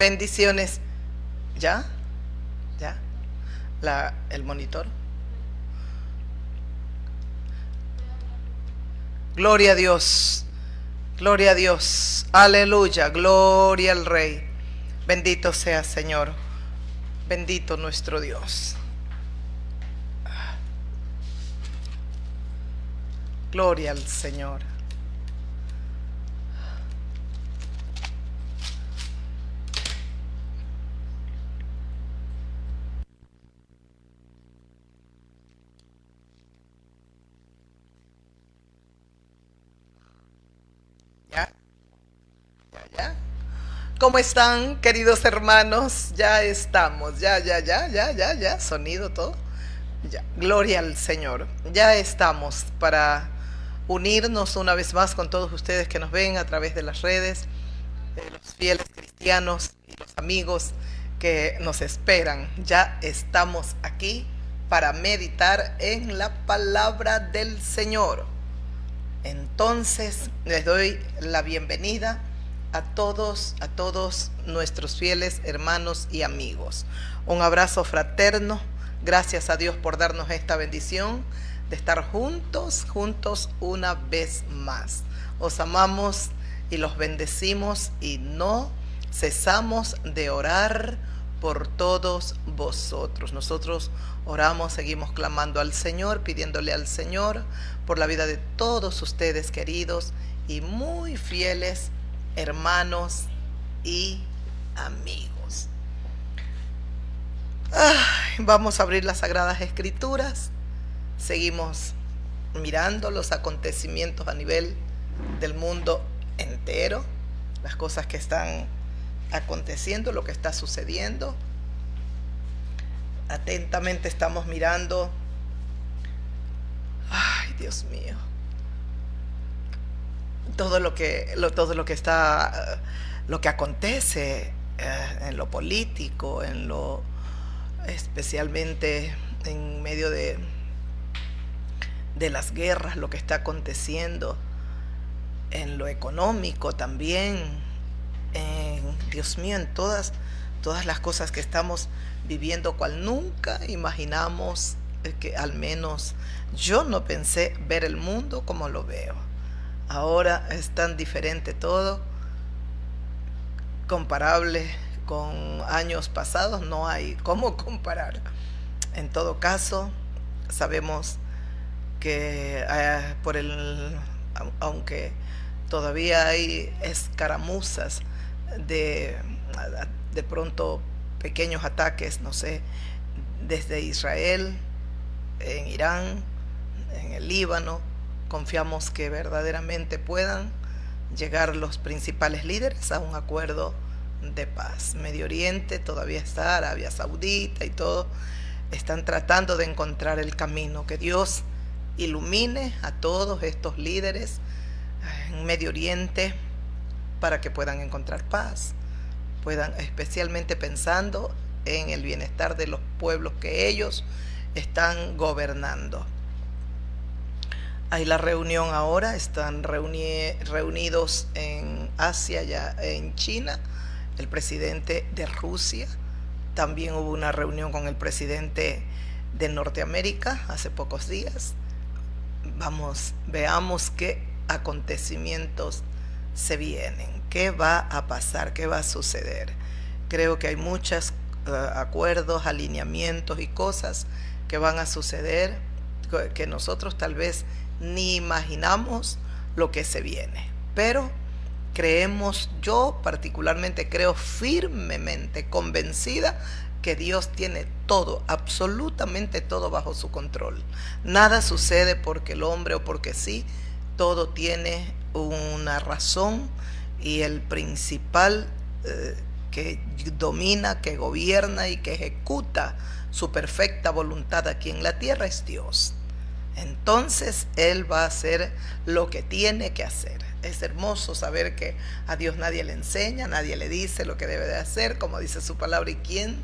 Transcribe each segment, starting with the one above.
Bendiciones. ¿Ya? ¿Ya? El monitor. Gloria a Dios. Gloria a Dios. Aleluya. Gloria al Rey. Bendito sea Señor. Bendito nuestro Dios. Gloria al Señor. ¿Ya? ¿Ya? ¿Cómo están, queridos hermanos? Ya estamos. Ya. Sonido, todo. Ya. Gloria al Señor. Ya estamos para unirnos una vez más con todos ustedes que nos ven a través de las redes, los fieles cristianos y los amigos que nos esperan. Ya estamos aquí para meditar en la palabra del Señor. Entonces les doy la bienvenida a todos nuestros fieles hermanos y amigos. Un abrazo fraterno. Gracias a Dios por darnos esta bendición de estar juntos una vez más. Os amamos y los bendecimos y no cesamos de orar por todos vosotros. Nosotros oramos, seguimos clamando al Señor, pidiéndole al Señor por la vida de todos ustedes, queridos y muy fieles hermanos y amigos. Vamos a abrir las Sagradas Escrituras. Seguimos mirando los acontecimientos a nivel del mundo entero, las cosas que están aconteciendo, lo que está sucediendo. Atentamente estamos mirando, ay Dios mío, todo lo que está, lo que acontece en lo político, especialmente en medio de las guerras, lo que está aconteciendo en lo económico también, Dios mío, en todas las cosas que estamos viviendo, cual nunca imaginamos, que al menos yo no pensé ver el mundo como lo veo. Ahora es tan diferente todo, comparable con años pasados, no hay cómo comparar. En todo caso, sabemos que aunque todavía hay escaramuzas de pronto pequeños ataques, no sé, desde Israel, en Irán, en el Líbano, confiamos que verdaderamente puedan llegar los principales líderes a un acuerdo de paz. Medio Oriente todavía está, Arabia Saudita y todo, están tratando de encontrar el camino. Que Dios ilumine a todos estos líderes en Medio Oriente para que puedan encontrar paz, puedan, especialmente pensando en el bienestar de los pueblos que ellos están gobernando. Hay la reunión ahora, están reunidos en Asia, ya en China, el presidente de Rusia. También hubo una reunión con el presidente de Norteamérica hace pocos días. Veamos qué acontecimientos se vienen, qué va a pasar, qué va a suceder. Creo que hay muchos acuerdos, alineamientos y cosas que van a suceder que nosotros tal vez ni imaginamos lo que se viene, pero creemos, yo particularmente creo firmemente, convencida, que Dios tiene todo, absolutamente todo bajo su control. Nada sucede porque el hombre o porque sí, todo tiene una razón, y el principal que domina, que gobierna y que ejecuta su perfecta voluntad aquí en la tierra es Dios. Entonces Él va a hacer lo que tiene que hacer. Es hermoso saber que a Dios nadie le enseña, nadie le dice lo que debe de hacer, como dice su palabra. ¿Y quién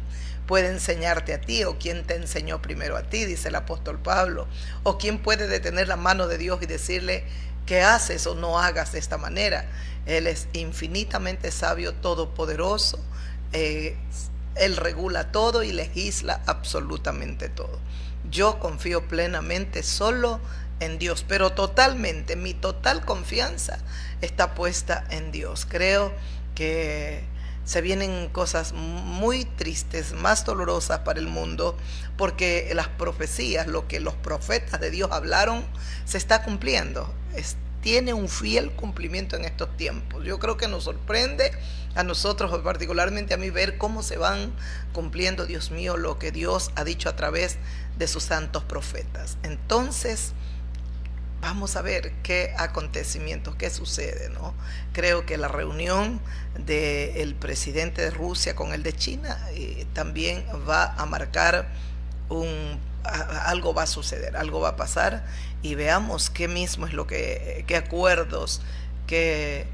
puede enseñarte a ti? ¿O quién te enseñó primero a ti? Dice el apóstol Pablo. ¿O quién puede detener la mano de Dios y decirle que haces o no hagas de esta manera? Él es infinitamente sabio, todopoderoso, eh, Él regula todo y legisla absolutamente todo. Yo confío plenamente solo en Dios, pero totalmente, mi total confianza está puesta en Dios. Creo que se vienen cosas muy tristes, más dolorosas para el mundo, porque las profecías, lo que los profetas de Dios hablaron, se está cumpliendo. Tiene un fiel cumplimiento en estos tiempos. Yo creo que nos sorprende a nosotros, particularmente a mí, ver cómo se van cumpliendo, Dios mío, lo que Dios ha dicho a través de sus santos profetas. Entonces, vamos a ver qué acontecimientos, qué sucede, ¿no? Creo que la reunión del presidente de Rusia con el de China también va a marcar algo va a suceder, algo va a pasar, y veamos qué mismo es lo qué acuerdos, qué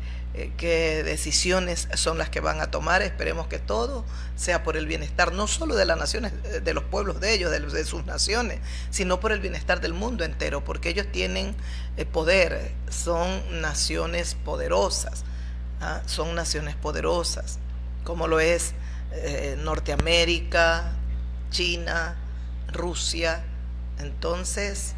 decisiones son las que van a tomar. Esperemos que todo sea por el bienestar no solo de las naciones, de los pueblos de ellos, de sus naciones, sino por el bienestar del mundo entero, porque ellos tienen poder, son naciones poderosas, son naciones poderosas, como lo es Norteamérica, China, Rusia. Entonces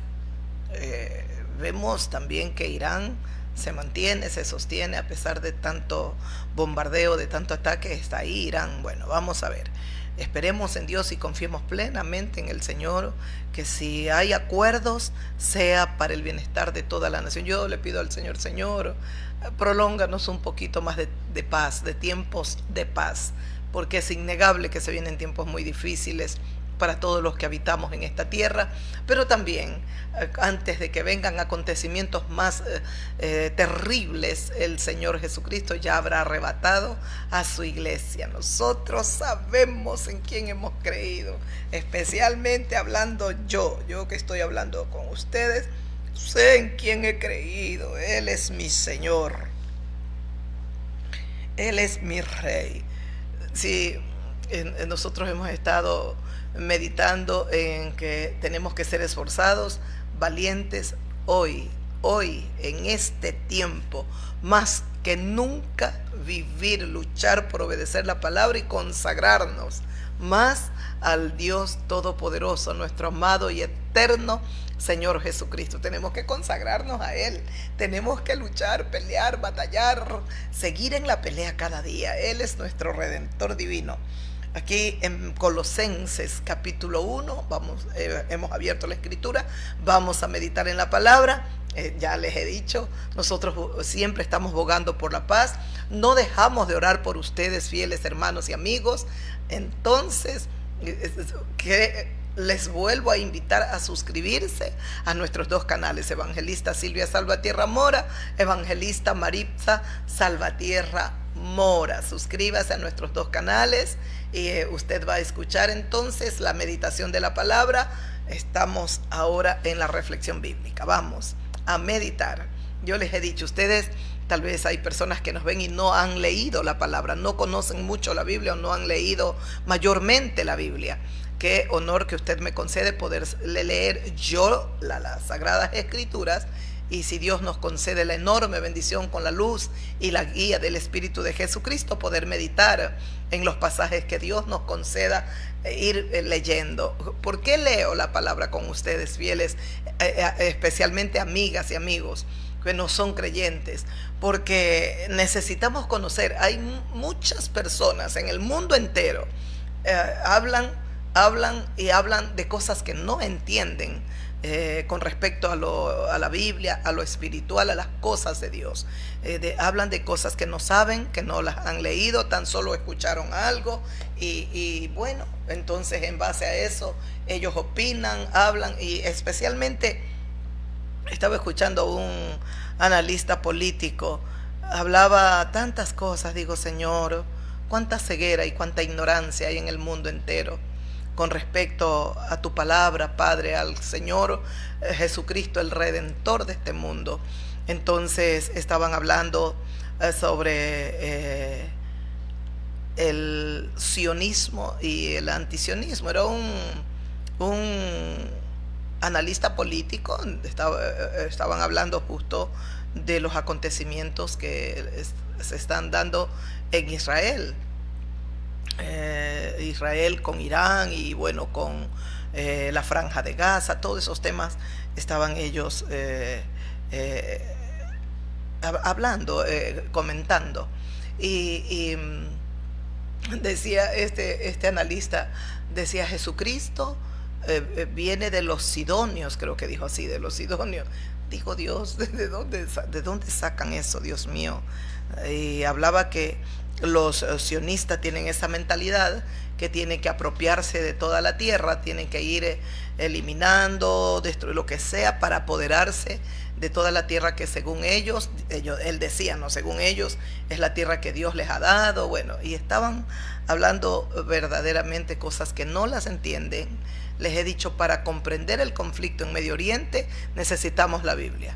vemos también que Irán se mantiene, se sostiene a pesar de tanto bombardeo, de tanto ataque. Está ahí Irán. Bueno, vamos a ver. Esperemos en Dios y confiemos plenamente en el Señor, que si hay acuerdos sea para el bienestar de toda la nación. Yo le pido al Señor: Señor, prolónganos un poquito más de paz, de tiempos de paz, porque es innegable que se vienen tiempos muy difíciles para todos los que habitamos en esta tierra, pero también antes de que vengan acontecimientos más terribles, el Señor Jesucristo ya habrá arrebatado a su iglesia. Nosotros sabemos en quién hemos creído, especialmente hablando yo que estoy hablando con ustedes, sé en quién he creído. Él es mi Señor, Él es mi Rey. Sí, nosotros hemos estado meditando en que tenemos que ser esforzados, valientes hoy, en este tiempo, más que nunca, vivir, luchar por obedecer la palabra y consagrarnos más al Dios Todopoderoso, nuestro amado y eterno Señor Jesucristo. Tenemos que consagrarnos a Él, tenemos que luchar, pelear, batallar, seguir en la pelea cada día. Él es nuestro Redentor divino. Aquí en Colosenses capítulo 1, hemos abierto la escritura, vamos a meditar en la palabra. Ya les he dicho, nosotros siempre estamos bogando por la paz, no dejamos de orar por ustedes, fieles hermanos y amigos. Entonces, les vuelvo a invitar a suscribirse a nuestros dos canales: Evangelista Silvia Salvatierra Mora, Evangelista Maritza Salvatierra Mora. Suscríbase a nuestros dos canales y usted va a escuchar entonces la meditación de la palabra. Estamos ahora en la reflexión bíblica, vamos a meditar. Yo les he dicho, ustedes, tal vez hay personas que nos ven y no han leído la palabra, no conocen mucho la Biblia o no han leído mayormente la Biblia. Qué honor que usted me concede poder leer yo las Sagradas Escrituras, y si Dios nos concede la enorme bendición con la luz y la guía del Espíritu de Jesucristo, poder meditar en los pasajes que Dios nos conceda ir leyendo. ¿Por qué leo la palabra con ustedes, fieles, especialmente amigas y amigos que no son creyentes? Porque necesitamos conocer. Hay muchas personas en el mundo entero, hablan de cosas que no entienden con respecto a la Biblia, a lo espiritual, a las cosas de Dios. Hablan de cosas que no saben, que no las han leído, tan solo escucharon algo y bueno, entonces en base a eso ellos opinan, hablan. Y especialmente estaba escuchando un analista político, hablaba tantas cosas. Digo, Señor, cuánta ceguera y cuánta ignorancia hay en el mundo entero con respecto a tu palabra, Padre, al Señor Jesucristo, el Redentor de este mundo. Entonces estaban hablando sobre el sionismo y el antisionismo. Era un analista político, estaban hablando justo de los acontecimientos que se están dando en Israel. Israel con Irán y bueno, con la Franja de Gaza, todos esos temas estaban ellos hablando, comentando. Y decía este analista, decía Jesucristo viene de los sidonios, creo que dijo así, de los sidonios. Dijo Dios, ¿de dónde sacan eso, Dios mío? Y hablaba que los sionistas tienen esa mentalidad que tienen que apropiarse de toda la tierra, tienen que ir eliminando, destruir lo que sea para apoderarse de toda la tierra que según ellos, él decía, no, según ellos es la tierra que Dios les ha dado, bueno, y estaban hablando verdaderamente cosas que no las entienden. Les he dicho, para comprender el conflicto en Medio Oriente necesitamos la Biblia.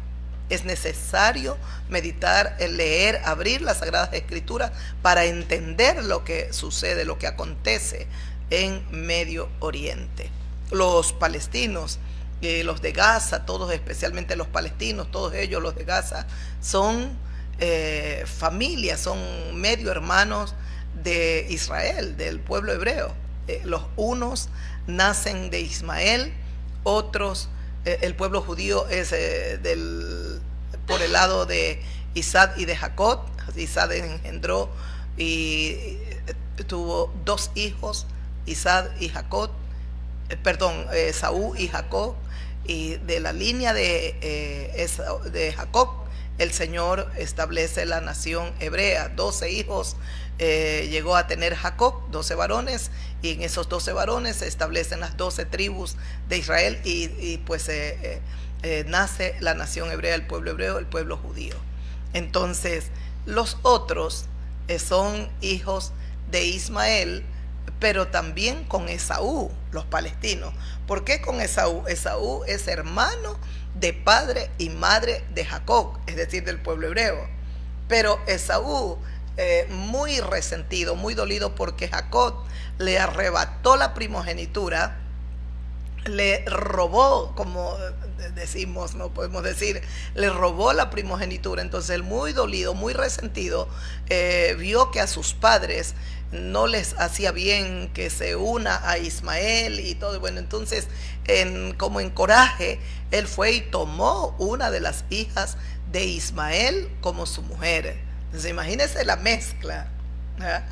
Es necesario meditar, leer, abrir las Sagradas Escrituras para entender lo que sucede, lo que acontece en Medio Oriente. Los palestinos, los de Gaza, todos, especialmente los palestinos, todos ellos, los de Gaza, son familias, son medio hermanos de Israel, del pueblo hebreo. Los unos nacen de Ismael, otros, el pueblo judío es por el lado de Isaac y de Jacob. Isaac engendró y tuvo 2 hijos, Isaac y Jacob, Esaú y Jacob, y de la línea de Jacob el Señor establece la nación hebrea. 12 hijos llegó a tener Jacob, 12 varones, y en esos 12 varones se establecen las 12 tribus de Israel y pues nace la nación hebrea, el pueblo hebreo, el pueblo judío. Entonces los otros son hijos de Ismael, pero también con Esaú, los palestinos. ¿Por qué con Esaú? Esaú es hermano de padre y madre de Jacob, es decir, del pueblo hebreo. Pero Esaú, muy resentido, muy dolido porque Jacob le arrebató la primogenitura, le robó, como decimos, no podemos decir, le robó la primogenitura. Entonces él, muy dolido, muy resentido, vio que a sus padres no les hacía bien que se una a Ismael y todo. Bueno, entonces como en coraje, él fue y tomó una de las hijas de Ismael como su mujer. Entonces imagínense la mezcla, ¿verdad?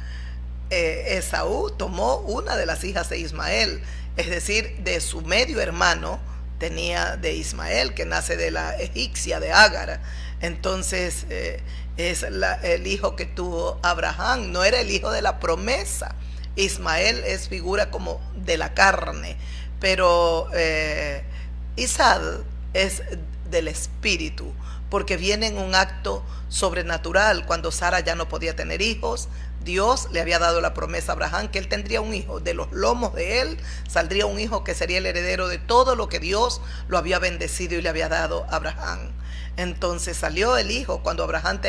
Esaú tomó una de las hijas de Ismael, es decir, de su medio hermano tenía de Ismael, que nace de la egipcia de Agar. Entonces es el hijo que tuvo Abraham, no era el hijo de la promesa. Ismael es figura como de la carne, pero Isaac es del espíritu, porque viene en un acto sobrenatural. Cuando Sara ya no podía tener hijos, Dios le había dado la promesa a Abraham que él tendría un hijo, de los lomos de él saldría un hijo que sería el heredero de todo lo que Dios lo había bendecido y le había dado a Abraham. Entonces salió el hijo cuando Abraham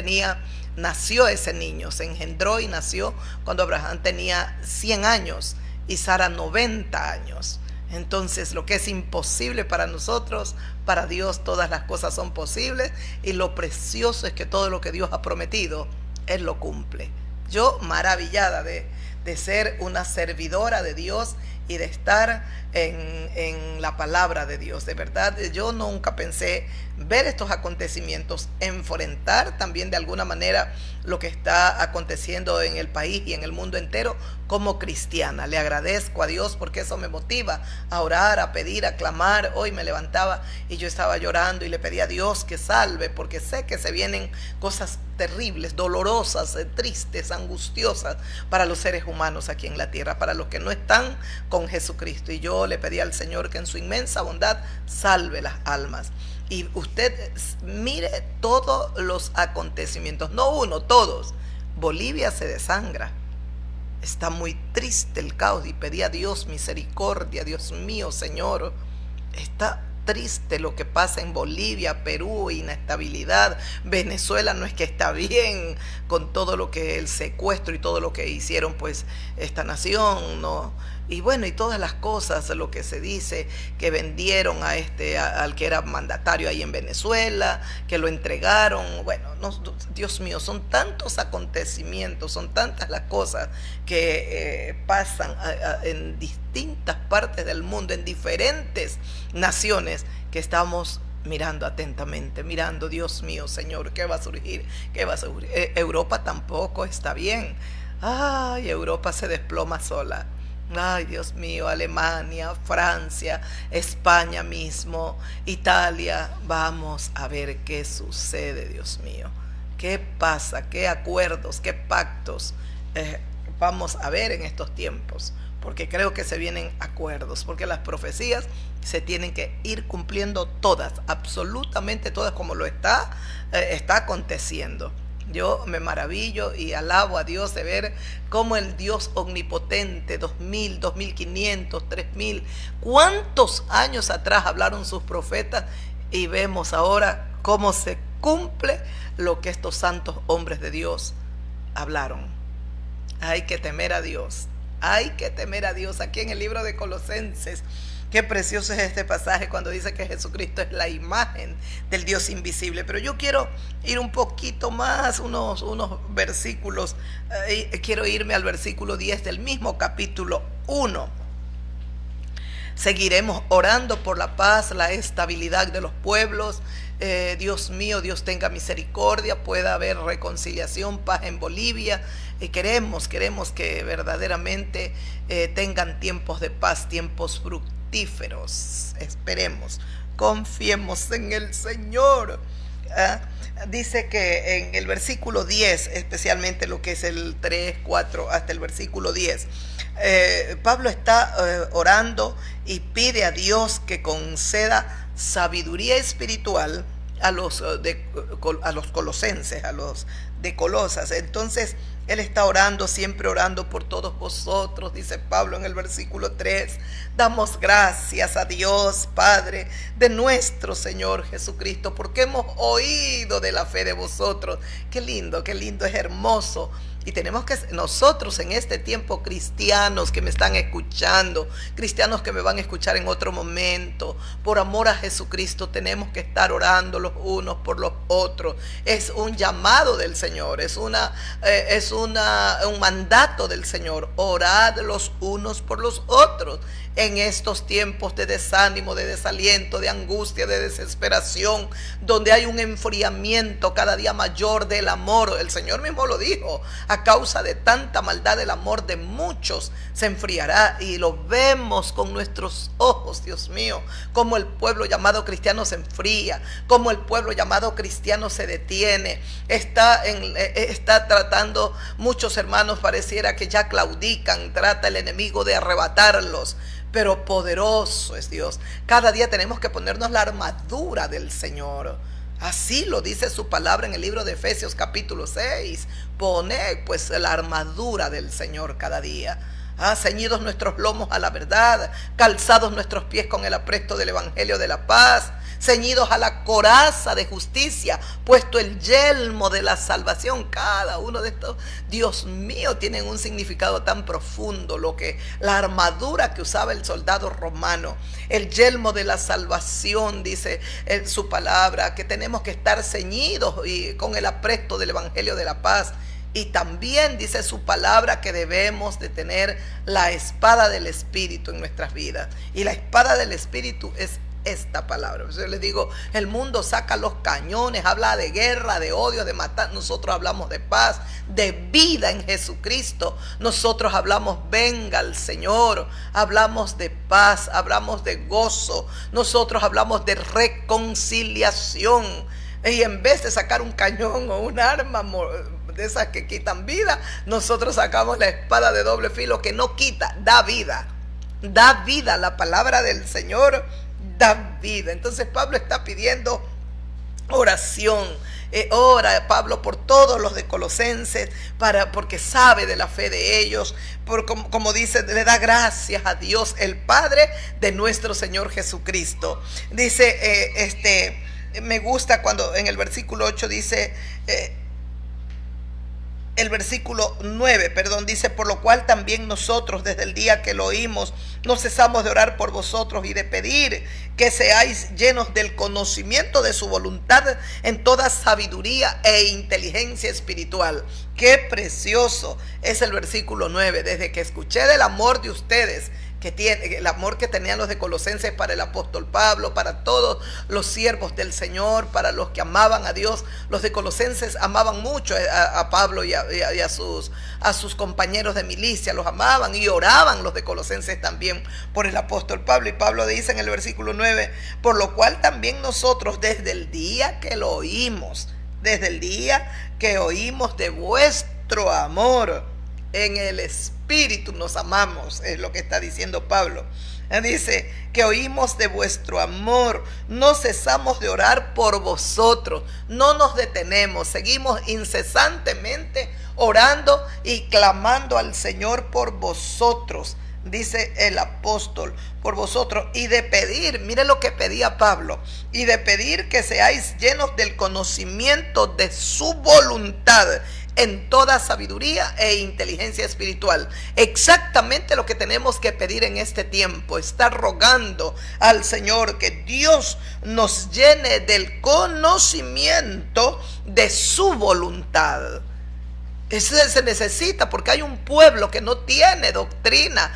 nació ese niño, se engendró y nació cuando Abraham tenía 100 años y Sara 90 años. Entonces lo que es imposible para nosotros, para Dios todas las cosas son posibles, y lo precioso es que todo lo que Dios ha prometido, Él lo cumple. Yo maravillada de ser una servidora de Dios y de estar en la palabra de Dios. De verdad, yo nunca pensé ver estos acontecimientos, enfrentar también de alguna manera lo que está aconteciendo en el país y en el mundo entero como cristiana. Le agradezco a Dios porque eso me motiva a orar, a pedir, a clamar. Hoy me levantaba y yo estaba llorando y le pedí a Dios que salve, porque sé que se vienen cosas terribles, dolorosas, tristes, angustiosas para los seres humanos aquí en la tierra, para los que no están con Jesucristo. Y yo le pedí al Señor que en su inmensa bondad salve las almas. Y usted mire todos los acontecimientos, no uno, todos. Bolivia se desangra. Está muy triste el caos y pedí a Dios misericordia. Dios mío, Señor, está triste lo que pasa en Bolivia, Perú, inestabilidad. Venezuela no es que está bien con todo lo que el secuestro y todo lo que hicieron pues esta nación, ¿no? Y bueno, y todas las cosas, lo que se dice, que vendieron al que era mandatario ahí en Venezuela, que lo entregaron. Bueno, no, Dios mío, son tantos acontecimientos, son tantas las cosas que pasan en distintas partes del mundo, en diferentes naciones, que estamos mirando atentamente, mirando, Dios mío, Señor, ¿qué va a surgir? ¿Qué va a surgir? Europa tampoco está bien. Ay, Europa se desploma sola. Ay, Dios mío, Alemania, Francia, España mismo, Italia. Vamos a ver qué sucede, Dios mío. ¿Qué pasa? ¿Qué acuerdos? ¿Qué pactos vamos a ver en estos tiempos? Porque creo que se vienen acuerdos, porque las profecías se tienen que ir cumpliendo todas, absolutamente todas, como lo está aconteciendo. Yo me maravillo y alabo a Dios de ver cómo el Dios omnipotente, 2000, 2500, 3000, cuántos años atrás hablaron sus profetas, y vemos ahora cómo se cumple lo que estos santos hombres de Dios hablaron. Hay que temer a Dios. Hay que temer a Dios. Aquí en el libro de Colosenses, qué precioso es este pasaje cuando dice que Jesucristo es la imagen del Dios invisible. Pero yo quiero ir un poquito más, unos versículos. Quiero irme al versículo 10 del mismo capítulo 1. Seguiremos orando por la paz, la estabilidad de los pueblos. Dios mío, Dios tenga misericordia, pueda haber reconciliación, paz en Bolivia. Queremos que verdaderamente tengan tiempos de paz, tiempos fructíferos. Esperemos, confiemos en el Señor. Dice que en el versículo 10, especialmente lo que es el 3, 4 hasta el versículo 10, Pablo está orando y pide a Dios que conceda sabiduría espiritual a los colosenses, a los de Colosas. Entonces él está orando, siempre orando por todos vosotros, dice Pablo en el versículo 3. Damos gracias a Dios, Padre de nuestro Señor Jesucristo, porque hemos oído de la fe de vosotros. Qué lindo, es hermoso. Y tenemos que, nosotros en este tiempo, cristianos que me están escuchando, cristianos que me van a escuchar en otro momento, por amor a Jesucristo, tenemos que estar orando los unos por los otros. Es un llamado del Señor, es un mandato del Señor. Orad los unos por los otros. En estos tiempos de desánimo, de desaliento, de angustia, de desesperación, donde hay un enfriamiento cada día mayor del amor. El Señor mismo lo dijo: a causa de tanta maldad, el amor de muchos se enfriará. Y lo vemos con nuestros ojos, Dios mío, como el pueblo llamado cristiano se enfría, como el pueblo llamado cristiano se detiene. Está tratando, muchos hermanos pareciera que ya claudican, trata el enemigo de arrebatarlos. Pero poderoso es Dios. Cada día tenemos que ponernos la armadura del Señor. Así lo dice su palabra en el libro de Efesios capítulo 6. Poned pues la armadura del Señor cada día. Ceñidos nuestros lomos a la verdad, calzados nuestros pies con el apresto del evangelio de la paz, ceñidos a la coraza de justicia, puesto el yelmo de la salvación. Cada uno de estos, Dios mío, tienen un significado tan profundo. La armadura que usaba el soldado romano, el yelmo de la salvación, dice su palabra, que tenemos que estar ceñidos y con el apresto del evangelio de la paz. Y también dice su palabra que debemos de tener la espada del Espíritu en nuestras vidas. Y la espada del Espíritu es esta palabra. Yo les digo, el mundo saca los cañones, habla de guerra, de odio, de matar. Nosotros hablamos de paz, de vida en Jesucristo. Nosotros hablamos, venga el Señor. Hablamos de paz, hablamos de gozo. Nosotros hablamos de reconciliación. Y en vez de sacar un cañón o un arma de esas que quitan vida, nosotros sacamos la espada de doble filo que no quita, da vida. Da vida, la palabra del Señor da vida. Entonces Pablo está pidiendo oración. Ora Pablo por todos los de Colosenses, porque sabe de la fe de ellos, como dice, le da gracias a Dios el Padre de nuestro Señor Jesucristo. Dice, me gusta cuando en el versículo 8 dice, el versículo 9, perdón, dice: por lo cual también nosotros desde el día que lo oímos no cesamos de orar por vosotros y de pedir que seáis llenos del conocimiento de su voluntad en toda sabiduría e inteligencia espiritual. Qué precioso es el versículo 9. Desde que escuché del amor de ustedes, el amor que tenían los de Colosenses para el apóstol Pablo, para todos los siervos del Señor, para los que amaban a Dios. Los de Colosenses amaban mucho a Pablo y a sus compañeros de milicia, los amaban y oraban los de Colosenses también por el apóstol Pablo. Y Pablo dice en el versículo 9: por lo cual también nosotros desde el día que lo oímos, de vuestro amor en el Espíritu nos amamos, es lo que está diciendo Pablo. Dice que oímos de vuestro amor, no cesamos de orar por vosotros, no nos detenemos, seguimos incesantemente orando y clamando al Señor por vosotros, dice el apóstol, por vosotros, y de pedir, mire lo que pedía Pablo, y de pedir que seáis llenos del conocimiento de su voluntad en toda sabiduría e inteligencia espiritual. Exactamente lo que tenemos que pedir en este tiempo, estar rogando al Señor que Dios nos llene del conocimiento de su voluntad. Eso se necesita porque hay un pueblo que no tiene doctrina.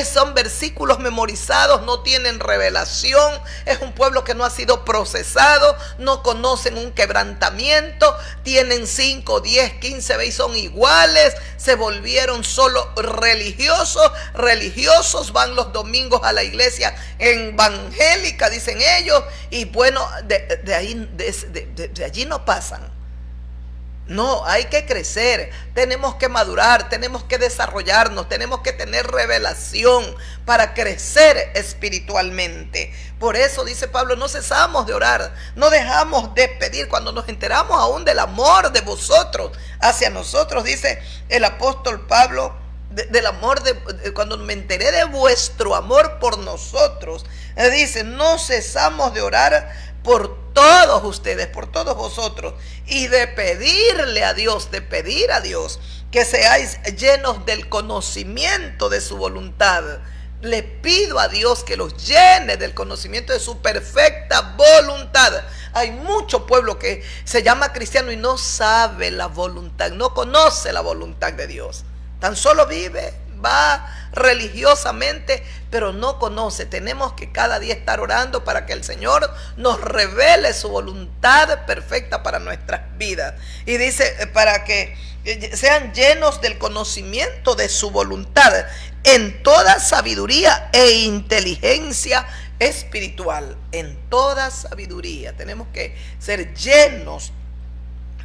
Son versículos memorizados, no tienen revelación. Es un pueblo que no ha sido procesado, no conocen un quebrantamiento. Tienen 5, 10, 15 veces, son iguales. Se volvieron solo religiosos. Religiosos, van los domingos a la iglesia evangélica, dicen ellos. Y bueno, de allí no pasan. No, hay que crecer, tenemos que madurar, tenemos que desarrollarnos, tenemos que tener revelación para crecer espiritualmente. Por eso dice Pablo, no cesamos de orar, no dejamos de pedir. Cuando nos enteramos aún del amor de vosotros hacia nosotros, dice el apóstol Pablo, del amor cuando me enteré de vuestro amor por nosotros, dice, no cesamos de orar por todos ustedes, por todos vosotros, y de pedirle a Dios, que seáis llenos del conocimiento de su voluntad. Le pido a Dios que los llene del conocimiento de su perfecta voluntad. Hay mucho pueblo que se llama cristiano y no sabe la voluntad, no conoce la voluntad de Dios. Tan solo va religiosamente, pero no conoce. Tenemos que cada día estar orando para que el Señor nos revele su voluntad perfecta para nuestras vidas. Y dice, para que sean llenos del conocimiento de su voluntad en toda sabiduría e inteligencia espiritual. En toda sabiduría tenemos que ser llenos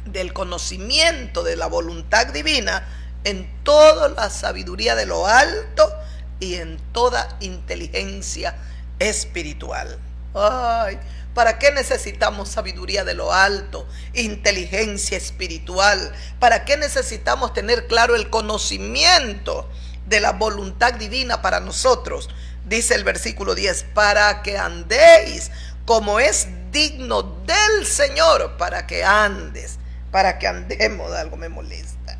del conocimiento de la voluntad divina, en toda la sabiduría de lo alto y en toda inteligencia espiritual. Ay, ¿para qué necesitamos sabiduría de lo alto, inteligencia espiritual? ¿Para qué necesitamos tener claro el conocimiento de la voluntad divina para nosotros? Dice el versículo 10, para que andéis como es digno del Señor, para que andemos, algo me molesta.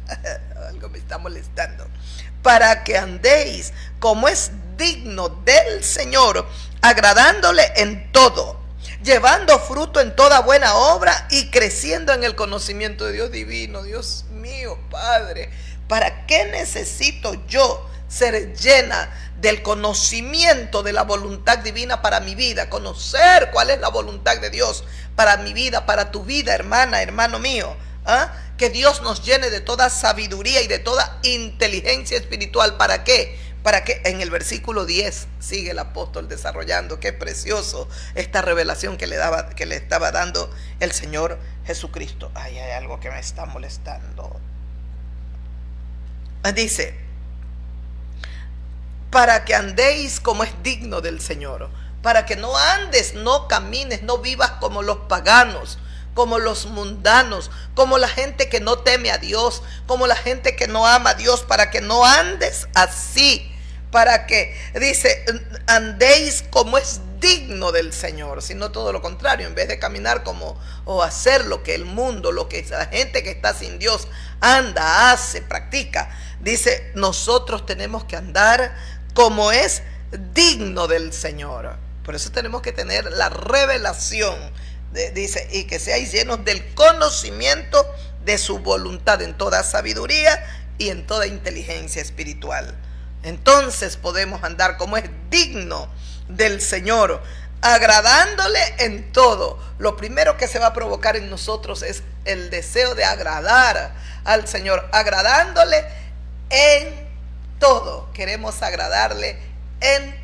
Algo me está molestando. Para que andéis como es digno del Señor, agradándole en todo, llevando fruto en toda buena obra y creciendo en el conocimiento de Dios divino. Dios mío, Padre, ¿para qué necesito yo ser llena del conocimiento de la voluntad divina para mi vida? Conocer cuál es la voluntad de Dios para mi vida, para tu vida, hermana, hermano mío. Que Dios nos llene de toda sabiduría y de toda inteligencia espiritual. ¿Para qué? Para que en el versículo 10 sigue el apóstol desarrollando. Qué precioso esta revelación que le estaba dando el Señor Jesucristo. Ay, hay algo que me está molestando. Dice, para que andéis como es digno del Señor, para que no andes, no camines, no vivas como los paganos, como los mundanos, como la gente que no teme a Dios, como la gente que no ama a Dios, para que no andes así, para que, dice, andéis como es digno del Señor, sino todo lo contrario. En vez de caminar como o hacer lo que el mundo, lo que la gente que está sin Dios anda, hace, practica, dice, nosotros tenemos que andar como es digno del Señor. Por eso tenemos que tener la revelación, dice, y que seáis llenos del conocimiento de su voluntad en toda sabiduría y en toda inteligencia espiritual. Entonces podemos andar como es digno del Señor, agradándole en todo. Lo primero que se va a provocar en nosotros es el deseo de agradar al Señor, agradándole en todo. Queremos agradarle en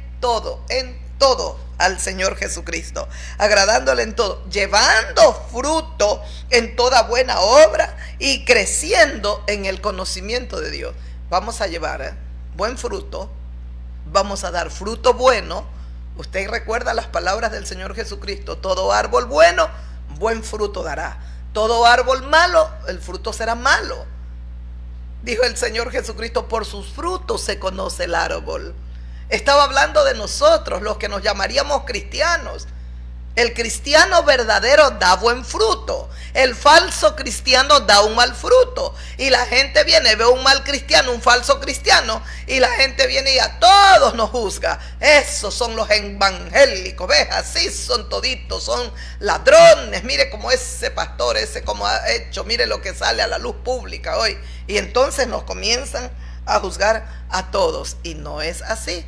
todo al Señor Jesucristo, agradándole en todo, llevando fruto en toda buena obra y creciendo en el conocimiento de Dios. Vamos a llevar buen fruto, vamos a dar fruto bueno. Usted recuerda las palabras del Señor Jesucristo: todo árbol bueno, buen fruto dará; todo árbol malo, el fruto será malo. Dijo el Señor Jesucristo: por sus frutos se conoce el árbol. Estaba hablando de nosotros, los que nos llamaríamos cristianos. El cristiano verdadero da buen fruto. El falso cristiano da un mal fruto. Y la gente viene, ve un mal cristiano, un falso cristiano, y la gente viene y a todos nos juzga. Esos son los evangélicos, ¿ves? Así son toditos, son ladrones. Mire cómo ese pastor, ese cómo ha hecho, mire lo que sale a la luz pública hoy. Y entonces nos comienzan a juzgar a todos. Y no es así.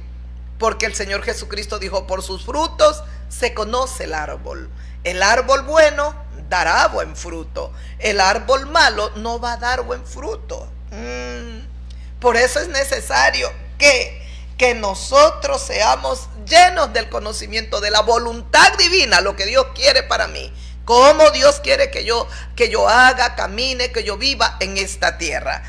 Porque el Señor Jesucristo dijo: por sus frutos se conoce el árbol. El árbol bueno dará buen fruto. El árbol malo no va a dar buen fruto. Por eso es necesario que nosotros seamos llenos del conocimiento de la voluntad divina, lo que Dios quiere para mí, cómo Dios quiere que yo haga, camine, que yo viva en esta tierra.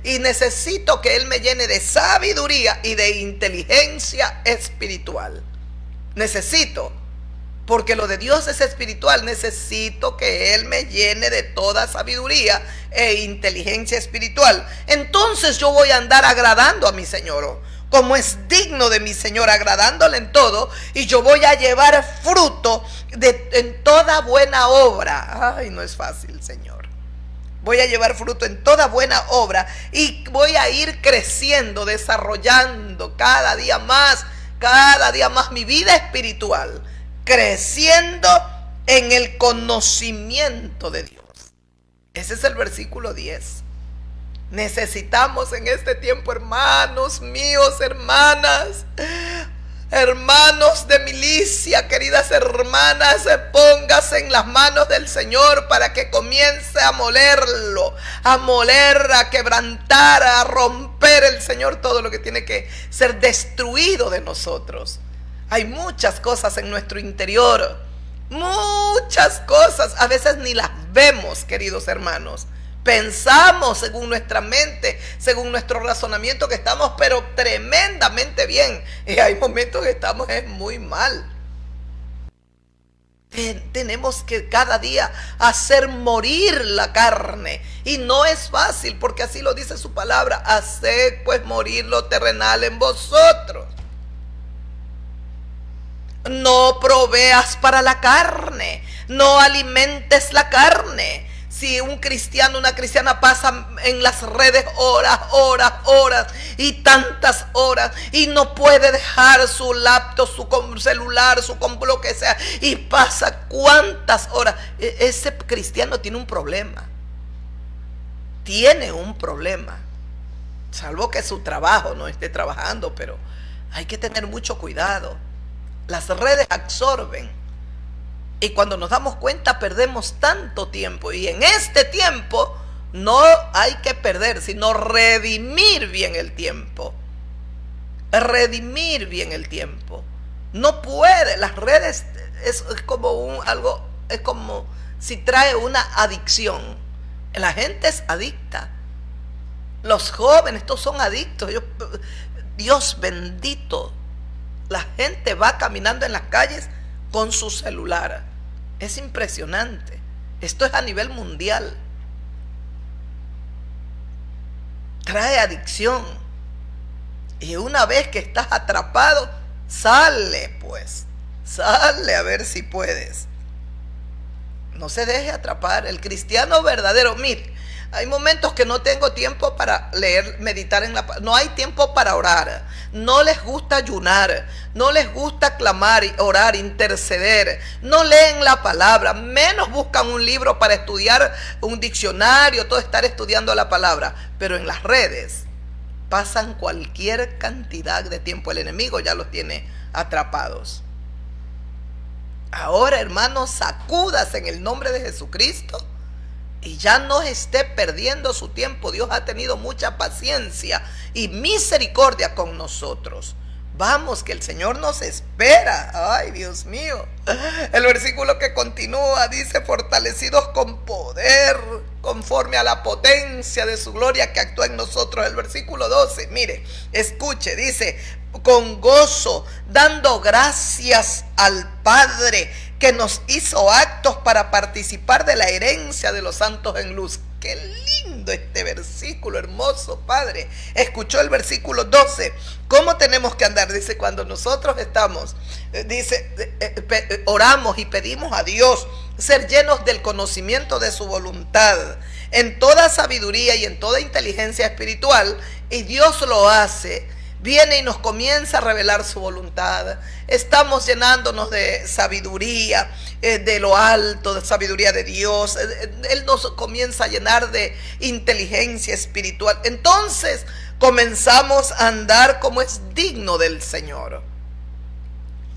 Y necesito que Él me llene de sabiduría y de inteligencia espiritual. Necesito, porque lo de Dios es espiritual. Necesito que Él me llene de toda sabiduría e inteligencia espiritual. Entonces yo voy a andar agradando a mi Señor, como es digno de mi Señor, agradándole en todo. Y yo voy a llevar fruto en toda buena obra. Ay, no es fácil, Señor. Voy a llevar fruto en toda buena obra y voy a ir creciendo, desarrollando cada día más mi vida espiritual, creciendo en el conocimiento de Dios. Ese es el versículo 10. Necesitamos en este tiempo, hermanos míos, hermanas, hermanos de milicia, queridas hermanas, póngase en las manos del Señor para que comience a molerlo, a quebrantar, a romper el Señor todo lo que tiene que ser destruido de nosotros. Hay muchas cosas en nuestro interior, muchas cosas, a veces ni las vemos, queridos hermanos. Pensamos según nuestra mente, según nuestro razonamiento, que estamos pero tremendamente bien. Y hay momentos que estamos muy mal. Tenemos que cada día hacer morir la carne. Y no es fácil, porque así lo dice su palabra: haced pues morir lo terrenal en vosotros. No proveas para la carne, no alimentes la carne. Si un cristiano, una cristiana pasa en las redes horas y tantas horas y no puede dejar su laptop, su celular, lo que sea, y pasa cuántas horas, ese cristiano tiene un problema. Tiene un problema. Salvo que su trabajo no esté trabajando, pero hay que tener mucho cuidado. Las redes absorben. Y cuando nos damos cuenta perdemos tanto tiempo. Y en este tiempo no hay que perder, sino redimir bien el tiempo. Redimir bien el tiempo. No puede, las redes es como es como si trae una adicción. La gente es adicta. Los jóvenes, estos son adictos. Dios bendito. La gente va caminando en las calles con su celular. Es impresionante. Esto es a nivel mundial. Trae adicción. Y una vez que estás atrapado, sale pues. Sale a ver si puedes. No se deje atrapar. El cristiano verdadero, mire, hay momentos que no tengo tiempo para leer, meditar en la palabra. No hay tiempo para orar. No les gusta ayunar. No les gusta clamar, orar, interceder. No leen la palabra. Menos buscan un libro para estudiar, un diccionario, todo estar estudiando la palabra. Pero en las redes pasan cualquier cantidad de tiempo. El enemigo ya los tiene atrapados. Ahora, hermanos, sacúdase en el nombre de Jesucristo y ya no esté perdiendo su tiempo. Dios ha tenido mucha paciencia y misericordia con nosotros. Vamos, que el Señor nos espera. Ay, Dios mío. El versículo que continúa dice: fortalecidos con poder, conforme a la potencia de su gloria que actúa en nosotros. El versículo 12, mire, escuche, dice: con gozo, dando gracias al Padre que nos hizo actos para participar de la herencia de los santos en luz. Qué lindo este versículo, hermoso, Padre. Escuchó el versículo 12. ¿Cómo tenemos que andar? Dice, cuando nosotros estamos, oramos y pedimos a Dios ser llenos del conocimiento de su voluntad, en toda sabiduría y en toda inteligencia espiritual, y Dios lo hace. Viene y nos comienza a revelar su voluntad. Estamos llenándonos de sabiduría, de lo alto, de sabiduría de Dios. Él nos comienza a llenar de inteligencia espiritual. Entonces comenzamos a andar como es digno del Señor.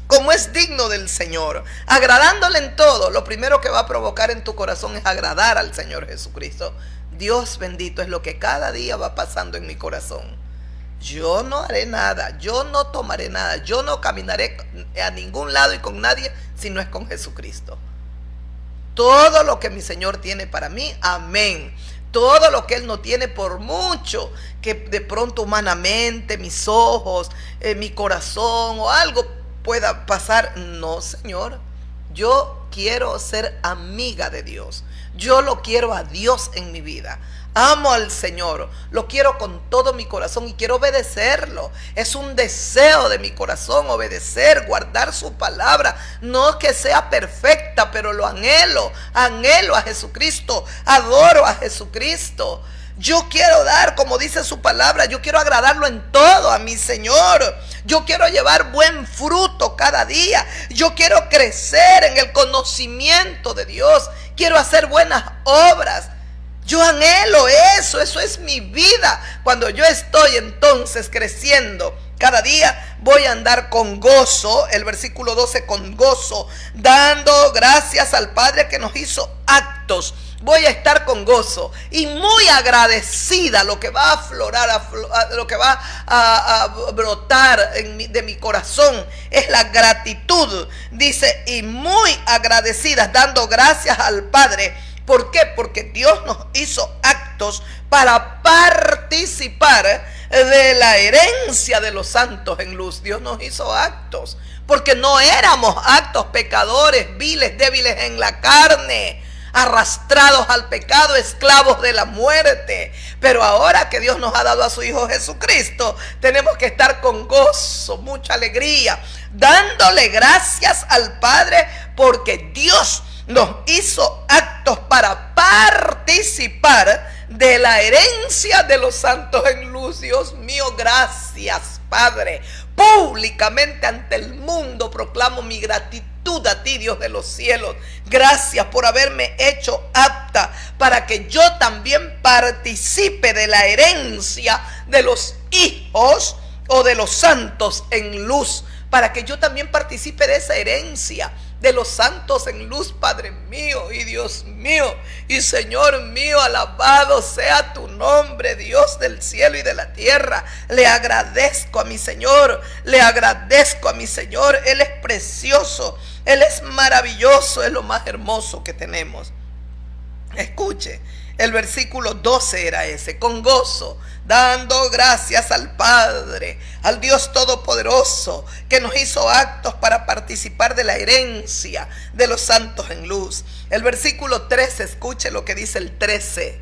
Como es digno del Señor, agradándole en todo. Lo primero que va a provocar en tu corazón es agradar al Señor Jesucristo. Dios bendito, es lo que cada día va pasando en mi corazón. Yo no haré nada, yo no tomaré nada, yo no caminaré a ningún lado y con nadie si no es con Jesucristo. Todo lo que mi Señor tiene para mí, amén. Todo lo que Él no tiene, por mucho que de pronto humanamente mis ojos, mi corazón o algo pueda pasar, no, Señor. Yo quiero ser amiga de Dios. Yo lo quiero a Dios en mi vida. Amo al Señor, lo quiero con todo mi corazón y quiero obedecerlo. Es un deseo de mi corazón obedecer, guardar su palabra. No que sea perfecta, pero lo anhelo. Anhelo a Jesucristo, adoro a Jesucristo. Yo quiero dar, como dice su palabra, yo quiero agradarlo en todo a mi Señor. Yo quiero llevar buen fruto cada día. Yo quiero crecer en el conocimiento de Dios. Quiero hacer buenas obras. Yo anhelo eso, eso es mi vida. Cuando yo estoy entonces creciendo, cada día voy a andar con gozo. El versículo 12, con gozo, dando gracias al Padre que nos hizo actos. Voy a estar con gozo y muy agradecida. Lo que va a aflorar, lo que va a brotar de mi corazón es la gratitud. Dice, y muy agradecidas, dando gracias al Padre. ¿Por qué? Porque Dios nos hizo actos para participar de la herencia de los santos en luz. Dios nos hizo actos porque no éramos actos pecadores, viles, débiles en la carne, arrastrados al pecado, esclavos de la muerte. Pero ahora que Dios nos ha dado a su Hijo Jesucristo, tenemos que estar con gozo, mucha alegría, dándole gracias al Padre porque Dios nos hizo actos para participar de la herencia de los santos en luz. Dios mío, gracias, Padre. Públicamente ante el mundo proclamo mi gratitud a ti, Dios de los cielos. Gracias por haberme hecho apta para que yo también participe de la herencia de los hijos o de los santos en luz. Para que yo también participe de esa herencia de los santos en luz, Padre mío y Dios mío y Señor mío, alabado sea tu nombre, Dios del cielo y de la tierra. Le agradezco a mi Señor, le agradezco a mi Señor. Él es precioso, Él es maravilloso, es lo más hermoso que tenemos. Escuche, el versículo 12 era ese, con gozo, dando gracias al Padre, al Dios Todopoderoso, que nos hizo actos para participar de la herencia de los santos en luz. El versículo 13, escuche lo que dice el 13,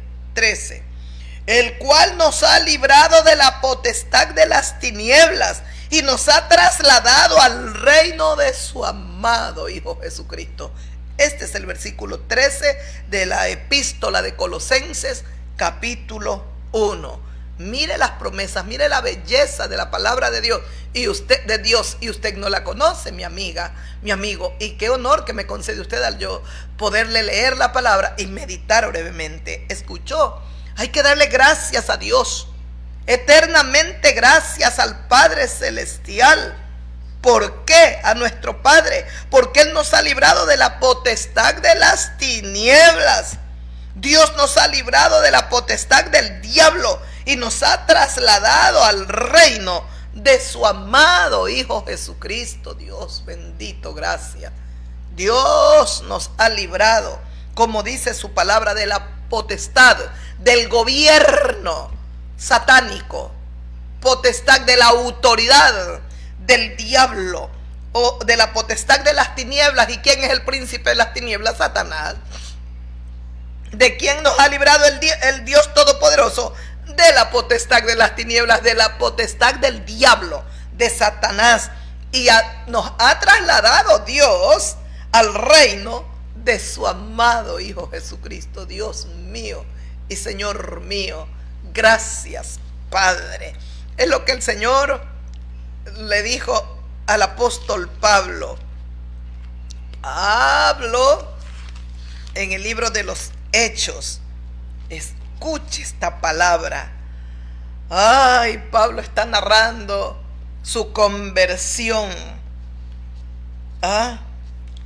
el cual nos ha librado de la potestad de las tinieblas y nos ha trasladado al reino de su amor. amado Hijo Jesucristo. Este es el versículo 13 de la epístola de Colosenses, capítulo 1. Mire las promesas, mire la belleza de la palabra de Dios y usted no la conoce, mi amiga, mi amigo, y qué honor que me concede usted al yo poderle leer la palabra y meditar brevemente. ¿Escuchó? Hay que darle gracias a Dios, eternamente gracias al Padre Celestial. ¿Por qué? A nuestro Padre, porque Él nos ha librado de la potestad de las tinieblas. Dios nos ha librado de la potestad del diablo y nos ha trasladado al reino de su amado Hijo Jesucristo. Dios bendito, gracias. Dios nos ha librado, como dice su palabra, de la potestad del gobierno satánico, potestad de la autoridad del diablo, o de la potestad de las tinieblas. ¿Y quién es el príncipe de las tinieblas? Satanás. ¿De quién nos ha librado el Dios Todopoderoso? De la potestad de las tinieblas, de la potestad del diablo, de Satanás. Y nos ha trasladado Dios al reino de su amado Hijo Jesucristo. Dios mío y Señor mío, gracias, Padre. Es lo que el Señor le dijo al apóstol Pablo. Pablo, en el libro de los Hechos, escuche esta palabra. Ay, Pablo está narrando su conversión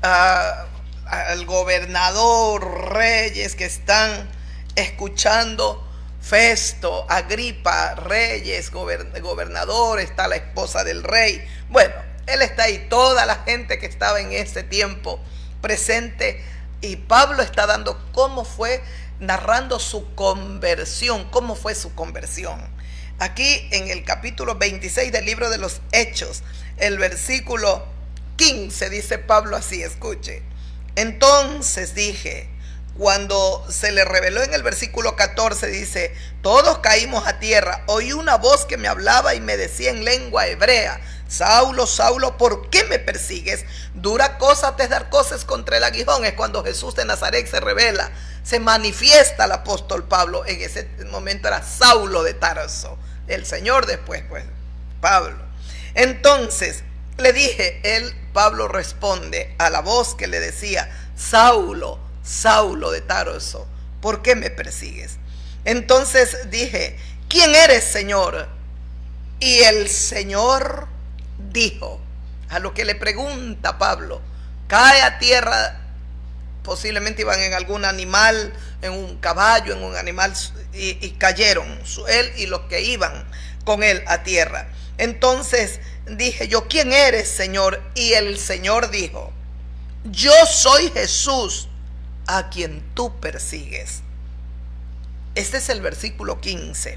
al gobernador, reyes que están escuchando. Festo, Agripa, reyes, gobernador, está la esposa del rey. Bueno, él está ahí, toda la gente que estaba en ese tiempo presente, y Pablo está dando cómo fue, narrando su conversión, cómo fue su conversión. Aquí en el capítulo 26 del libro de los Hechos, el versículo 15, dice Pablo así, escuche. Entonces dije, cuando se le reveló en el versículo 14, dice, todos caímos a tierra, oí una voz que me hablaba y me decía en lengua hebrea, Saulo, Saulo, ¿por qué me persigues? Dura cosa te es dar cosas contra el aguijón. Es cuando Jesús de Nazaret se revela, se manifiesta al apóstol Pablo. En ese momento era Saulo de Tarso, el Señor después, pues, Pablo. Entonces, le dije, Pablo responde a la voz que le decía, Saulo, Saulo de Tarso, ¿por qué me persigues? Entonces dije, ¿quién eres, Señor? Y el Señor dijo, a lo que le pregunta Pablo, cae a tierra, posiblemente iban en algún animal, en un caballo, en un animal, y cayeron, él y los que iban con él a tierra. Entonces dije yo, ¿quién eres, Señor? Y el Señor dijo, yo soy Jesús, a quien tú persigues. Este es el versículo 15.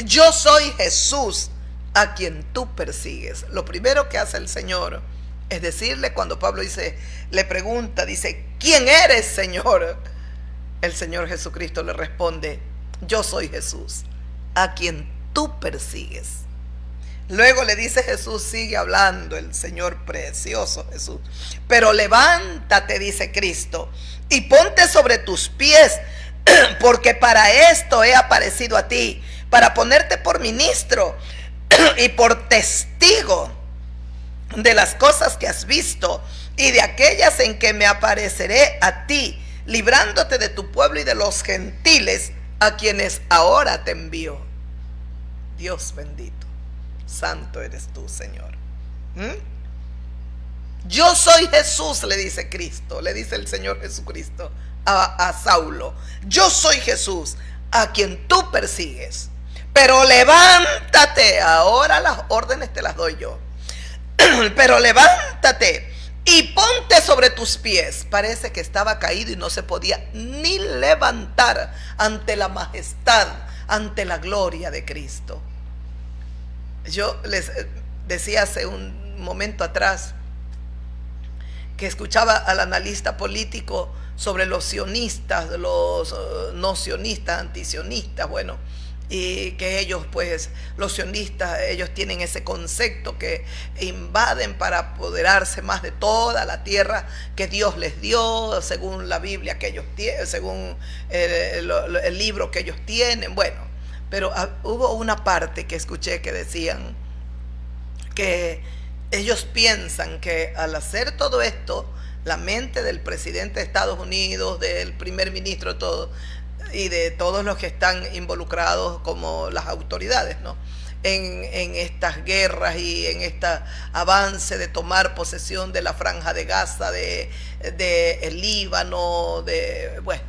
Yo soy Jesús, a quien tú persigues. Lo primero que hace el Señor es decirle, cuando Pablo le pregunta, dice, ¿quién eres, Señor? El Señor Jesucristo le responde, yo soy Jesús, a quien tú persigues. Luego le dice Jesús, sigue hablando el Señor precioso Jesús, pero levántate, dice Cristo, y ponte sobre tus pies, porque para esto he aparecido a ti, para ponerte por ministro y por testigo de las cosas que has visto y de aquellas en que me apareceré a ti, librándote de tu pueblo y de los gentiles a quienes ahora te envío. Dios bendito, santo eres tú, Señor. Yo soy Jesús, le dice Cristo, le dice el Señor Jesucristo a Saulo. Yo soy Jesús, a quien tú persigues. Pero levántate, ahora las órdenes te las doy yo. Pero levántate y ponte sobre tus pies. Parece que estaba caído y no se podía ni levantar ante la majestad, ante la gloria de Cristo. Yo les decía hace un momento atrás que escuchaba al analista político sobre los sionistas, los no sionistas, antisionistas. Bueno, y que ellos, pues, los sionistas, ellos tienen ese concepto que invaden para apoderarse más de toda la tierra que Dios les dio, según la Biblia que ellos tienen, según el libro que ellos tienen. Bueno, pero hubo una parte que escuché que decían que ellos piensan que al hacer todo esto, la mente del presidente de Estados Unidos, del primer ministro, todo, y de todos los que están involucrados como las autoridades, ¿no?, en estas guerras y en este avance de tomar posesión de la Franja de Gaza, de el Líbano, bueno,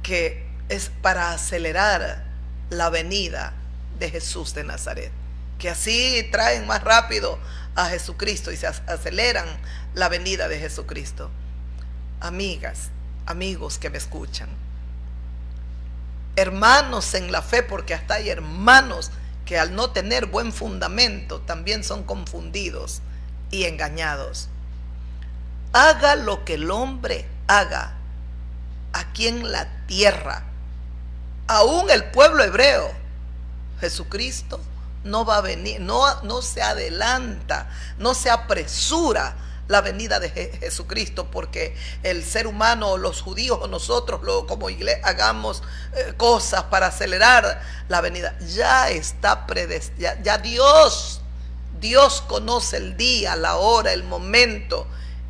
que es para acelerar la venida de Jesús de Nazaret, que así traen más rápido a Jesucristo y se aceleran la venida de Jesucristo. Amigas, amigos que me escuchan, hermanos en la fe, porque hasta hay hermanos que al no tener buen fundamento también son confundidos y engañados. Haga lo que el hombre haga aquí en la tierra, aún el pueblo hebreo, Jesucristo no va a venir, no se adelanta, no se apresura la venida de Jesucristo, porque el ser humano, los judíos o nosotros como iglesia hagamos cosas para acelerar la venida. Ya está predestinado, ya Dios conoce el día, la hora, el momento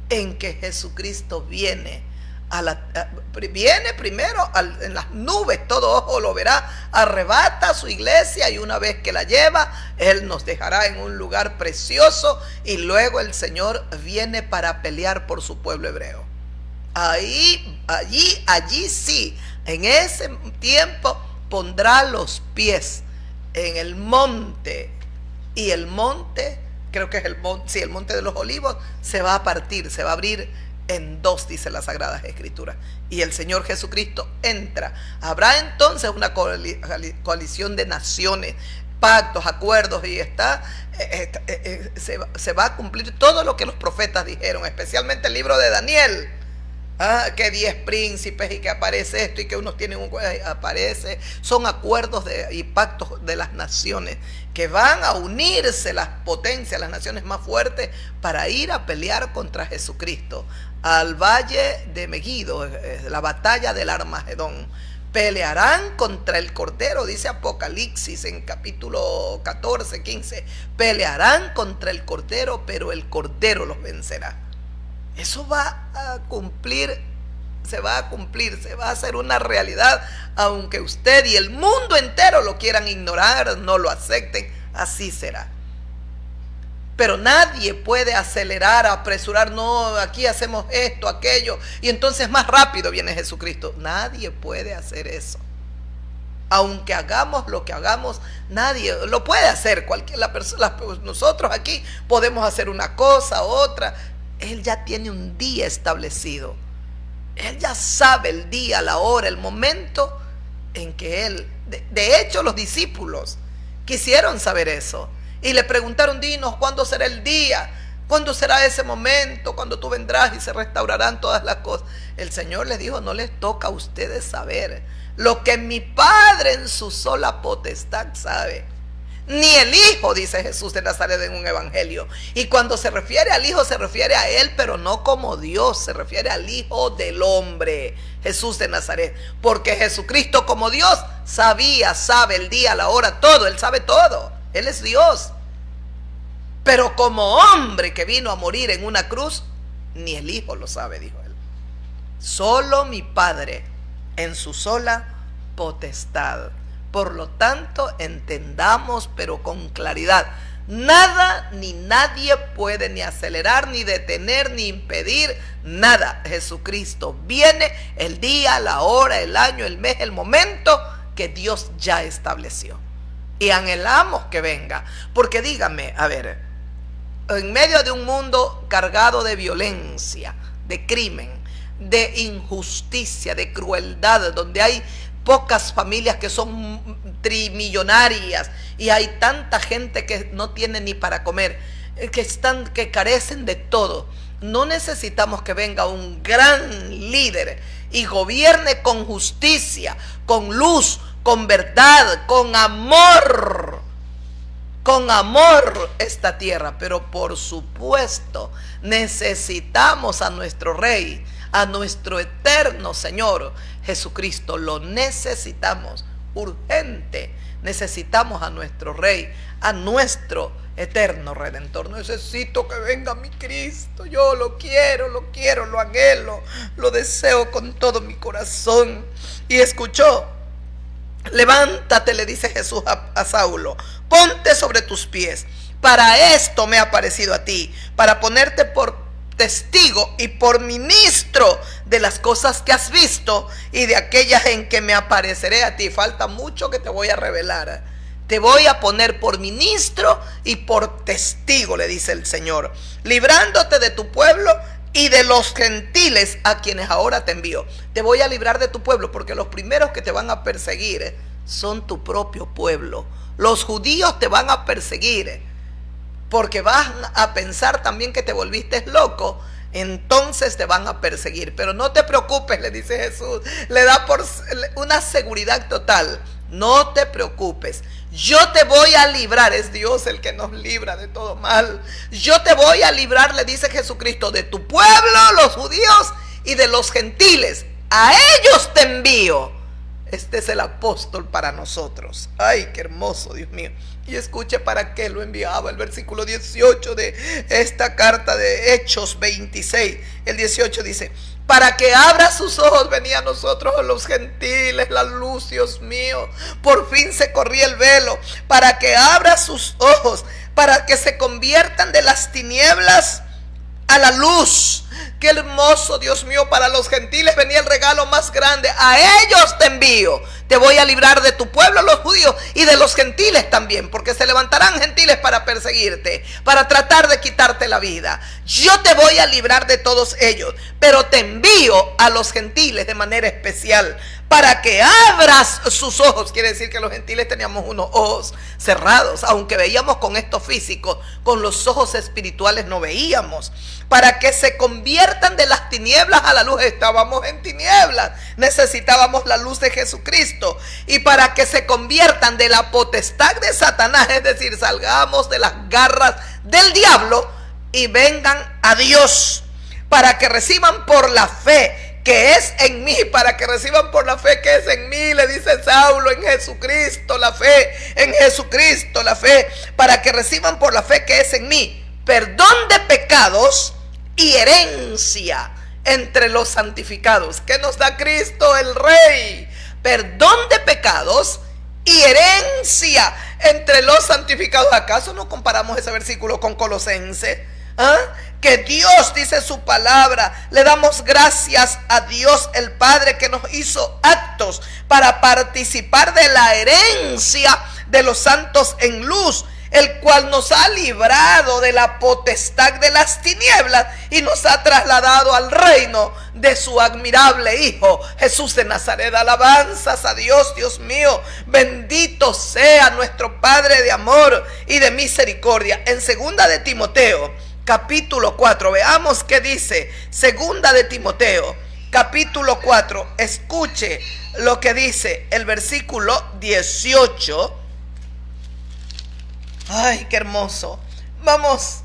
en que Jesucristo viene. Viene primero en las nubes, todo ojo lo verá, arrebata a su iglesia, y una vez que la lleva, Él nos dejará en un lugar precioso, y luego el Señor viene para pelear por su pueblo hebreo. Allí sí, en ese tiempo pondrá los pies en el monte, y el monte, creo que es el monte de los olivos, se va a partir, se va a abrir en dos, dice las Sagradas Escrituras, y el Señor Jesucristo entra. Habrá entonces una coalición de naciones, pactos, acuerdos, y se va a cumplir todo lo que los profetas dijeron, especialmente el libro de Daniel. Que 10 príncipes y que aparece esto y que unos tienen aparece, son acuerdos y pactos de las naciones, que van a unirse las potencias, las naciones más fuertes, para ir a pelear contra Jesucristo al valle de Megiddo, la batalla del Armagedón. Pelearán contra el Cordero, dice Apocalipsis en capítulo 14, 15, pelearán contra el Cordero, pero el Cordero los vencerá. Eso va a cumplir, se va a hacer una realidad, aunque usted y el mundo entero lo quieran ignorar, no lo acepten, así será. Pero nadie puede acelerar, apresurar, no, aquí hacemos esto, aquello, y entonces más rápido viene Jesucristo. Nadie puede hacer eso. Aunque hagamos lo que hagamos, nadie lo puede hacer. Nosotros aquí podemos hacer una cosa, otra. Él ya tiene un día establecido. Él ya sabe el día, la hora, el momento en que Él... De hecho, los discípulos quisieron saber eso. Y le preguntaron, dinos, ¿cuándo será el día? ¿Cuándo será ese momento? Cuando tú vendrás y se restaurarán todas las cosas. El Señor les dijo, no les toca a ustedes saber. Lo que mi Padre en su sola potestad sabe. Ni el Hijo, dice Jesús de Nazaret en un evangelio. Y cuando se refiere al Hijo, se refiere a Él, pero no como Dios, se refiere al Hijo del hombre, Jesús de Nazaret. Porque Jesucristo como Dios sabe el día, la hora, todo, Él sabe todo. Él es Dios. Pero como hombre que vino a morir en una cruz, ni el Hijo lo sabe, dijo Él. Solo mi Padre en su sola potestad. Por lo tanto, entendamos, pero con claridad, nada ni nadie puede ni acelerar, ni detener, ni impedir nada. Jesucristo viene el día, la hora, el año, el mes, el momento que Dios ya estableció. Y anhelamos que venga. Porque dígame, a ver, en medio de un mundo cargado de violencia, de crimen, de injusticia, de crueldad, donde hay pocas familias que son trimillonarias y hay tanta gente que no tiene ni para comer, que carecen de todo. No necesitamos que venga un gran líder y gobierne con justicia, con luz, con verdad, con amor esta tierra. Pero por supuesto necesitamos a nuestro Rey, a nuestro eterno Señor Jesucristo. Lo necesitamos urgente. Necesitamos a nuestro Rey, a nuestro eterno Redentor. Necesito que venga mi Cristo. Yo lo quiero, lo anhelo, lo deseo con todo mi corazón. Y escuchó: levántate, le dice Jesús a Saulo, ponte sobre tus pies. Para esto me ha parecido a ti, para ponerte por testigo y por ministro de las cosas que has visto y de aquellas en que me apareceré a ti. Falta mucho que te voy a revelar. Te voy a poner por ministro y por testigo, le dice el Señor, librándote de tu pueblo y de los gentiles a quienes ahora te envío. Te voy a librar de tu pueblo, porque los primeros que te van a perseguir son tu propio pueblo. Los judíos te van a perseguir porque van a pensar también que te volviste loco. Entonces te van a perseguir. Pero no te preocupes, le dice Jesús. Le da por una seguridad total. No te preocupes. Yo te voy a librar. Es Dios el que nos libra de todo mal. Yo te voy a librar, le dice Jesucristo, de tu pueblo, los judíos, y de los gentiles. A ellos te envío. Este es el apóstol para nosotros. Ay, qué hermoso, Dios mío. Y escuche para qué lo enviaba. El versículo 18 de esta carta de Hechos 26. El 18 dice: para que abra sus ojos, venía a nosotros los gentiles, la luz, Dios mío. Por fin se corría el velo. Para que abra sus ojos, para que se conviertan de las tinieblas a la luz. Qué hermoso, Dios mío. Para los gentiles venía el regalo más grande. A ellos te envío. Te voy a librar de tu pueblo, los judíos, y de los gentiles también, porque se levantarán gentiles para perseguirte, para tratar de quitarte la vida. Yo te voy a librar de todos ellos, pero te envío a los gentiles de manera especial, para que abras sus ojos. Quiere decir que los gentiles teníamos unos ojos cerrados, aunque veíamos con estos físicos, con los ojos espirituales no veíamos. Para que se conviertan de las tinieblas a la luz. Estábamos en tinieblas, necesitábamos la luz de Jesucristo. Y para que se conviertan de la potestad de Satanás, es decir, salgamos de las garras del diablo y vengan a Dios. Para que reciban por la fe que es en mí, para que reciban por la fe que es en mí, le dice Saulo, en Jesucristo la fe, en Jesucristo la fe, para que reciban por la fe que es en mí perdón de pecados y herencia entre los santificados. ¿Qué nos da Cristo el Rey? Perdón de pecados y herencia entre los santificados. ¿Acaso no comparamos ese versículo con Colosenses? Que Dios, dice su palabra, le damos gracias a Dios el Padre, que nos hizo aptos para participar de la herencia de los santos en luz, el cual nos ha librado de la potestad de las tinieblas y nos ha trasladado al reino de su admirable Hijo, Jesús de Nazaret. Alabanzas a Dios, Dios mío. Bendito sea nuestro Padre de amor y de misericordia. En segunda de Timoteo, capítulo 4, veamos qué dice segunda de Timoteo, capítulo 4. Escuche lo que dice el versículo 18. Ay, qué hermoso. Vamos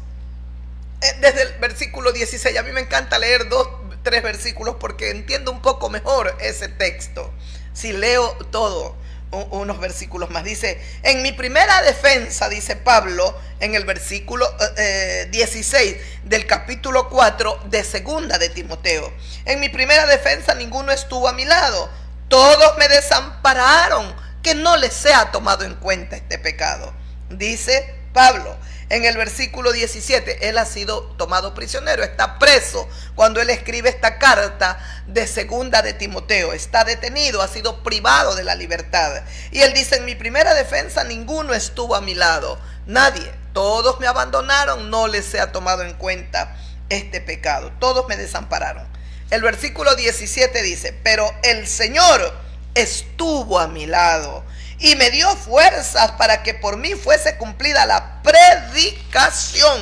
desde el versículo 16. A mí me encanta leer 2-3 versículos porque entiendo un poco mejor ese texto. Si leo todo, unos versículos más. Dice: en mi primera defensa, dice Pablo, en el versículo 16 del capítulo 4 de segunda de Timoteo. En mi primera defensa ninguno estuvo a mi lado. Todos me desampararon, que no les sea tomado en cuenta este pecado. Dice Pablo en el versículo 17, él ha sido tomado prisionero, está preso cuando él escribe esta carta de segunda de Timoteo, está detenido, ha sido privado de la libertad. Y él dice: en mi primera defensa ninguno estuvo a mi lado, nadie, todos me abandonaron, no les sea tomado en cuenta este pecado, todos me desampararon. El versículo 17 dice: pero el Señor estuvo a mi lado y me dio fuerzas para que por mí fuese cumplida la predicación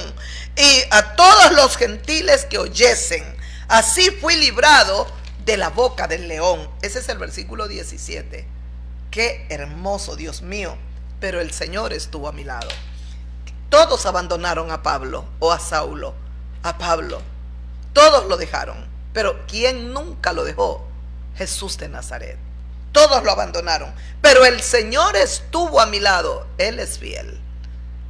y a todos los gentiles que oyesen. Así fui librado de la boca del león. Ese es el versículo 17. Qué hermoso, Dios mío. Pero el Señor estuvo a mi lado. Todos abandonaron a Pablo o a Saulo. A Pablo. Todos lo dejaron. Pero ¿quién nunca lo dejó? Jesús de Nazaret. Todos lo abandonaron. Pero el Señor estuvo a mi lado. Él es fiel.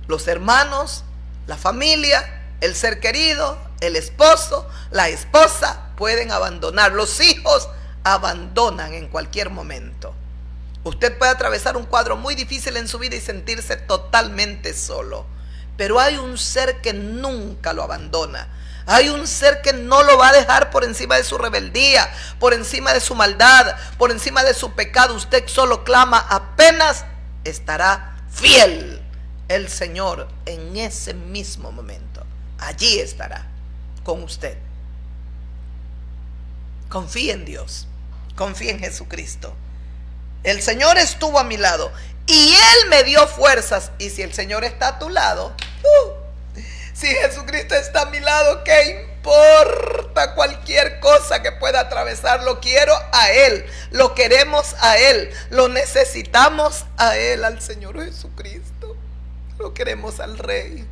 Los hermanos, la familia, el ser querido, el esposo, la esposa pueden abandonar. Los hijos abandonan en cualquier momento. Usted puede atravesar un cuadro muy difícil en su vida y sentirse totalmente solo. Pero hay un ser que nunca lo abandona. Hay un ser que no lo va a dejar por encima de su rebeldía, por encima de su maldad, por encima de su pecado. Usted solo clama, apenas estará fiel el Señor en ese mismo momento. Allí estará con usted. Confíe en Dios, confíe en Jesucristo. El Señor estuvo a mi lado y Él me dio fuerzas. Y si el Señor está a tu lado, si Jesucristo está a mi lado, ¿qué importa cualquier cosa que pueda atravesar? Lo quiero a Él, lo queremos a Él, lo necesitamos a Él, al Señor Jesucristo. Lo queremos al Rey.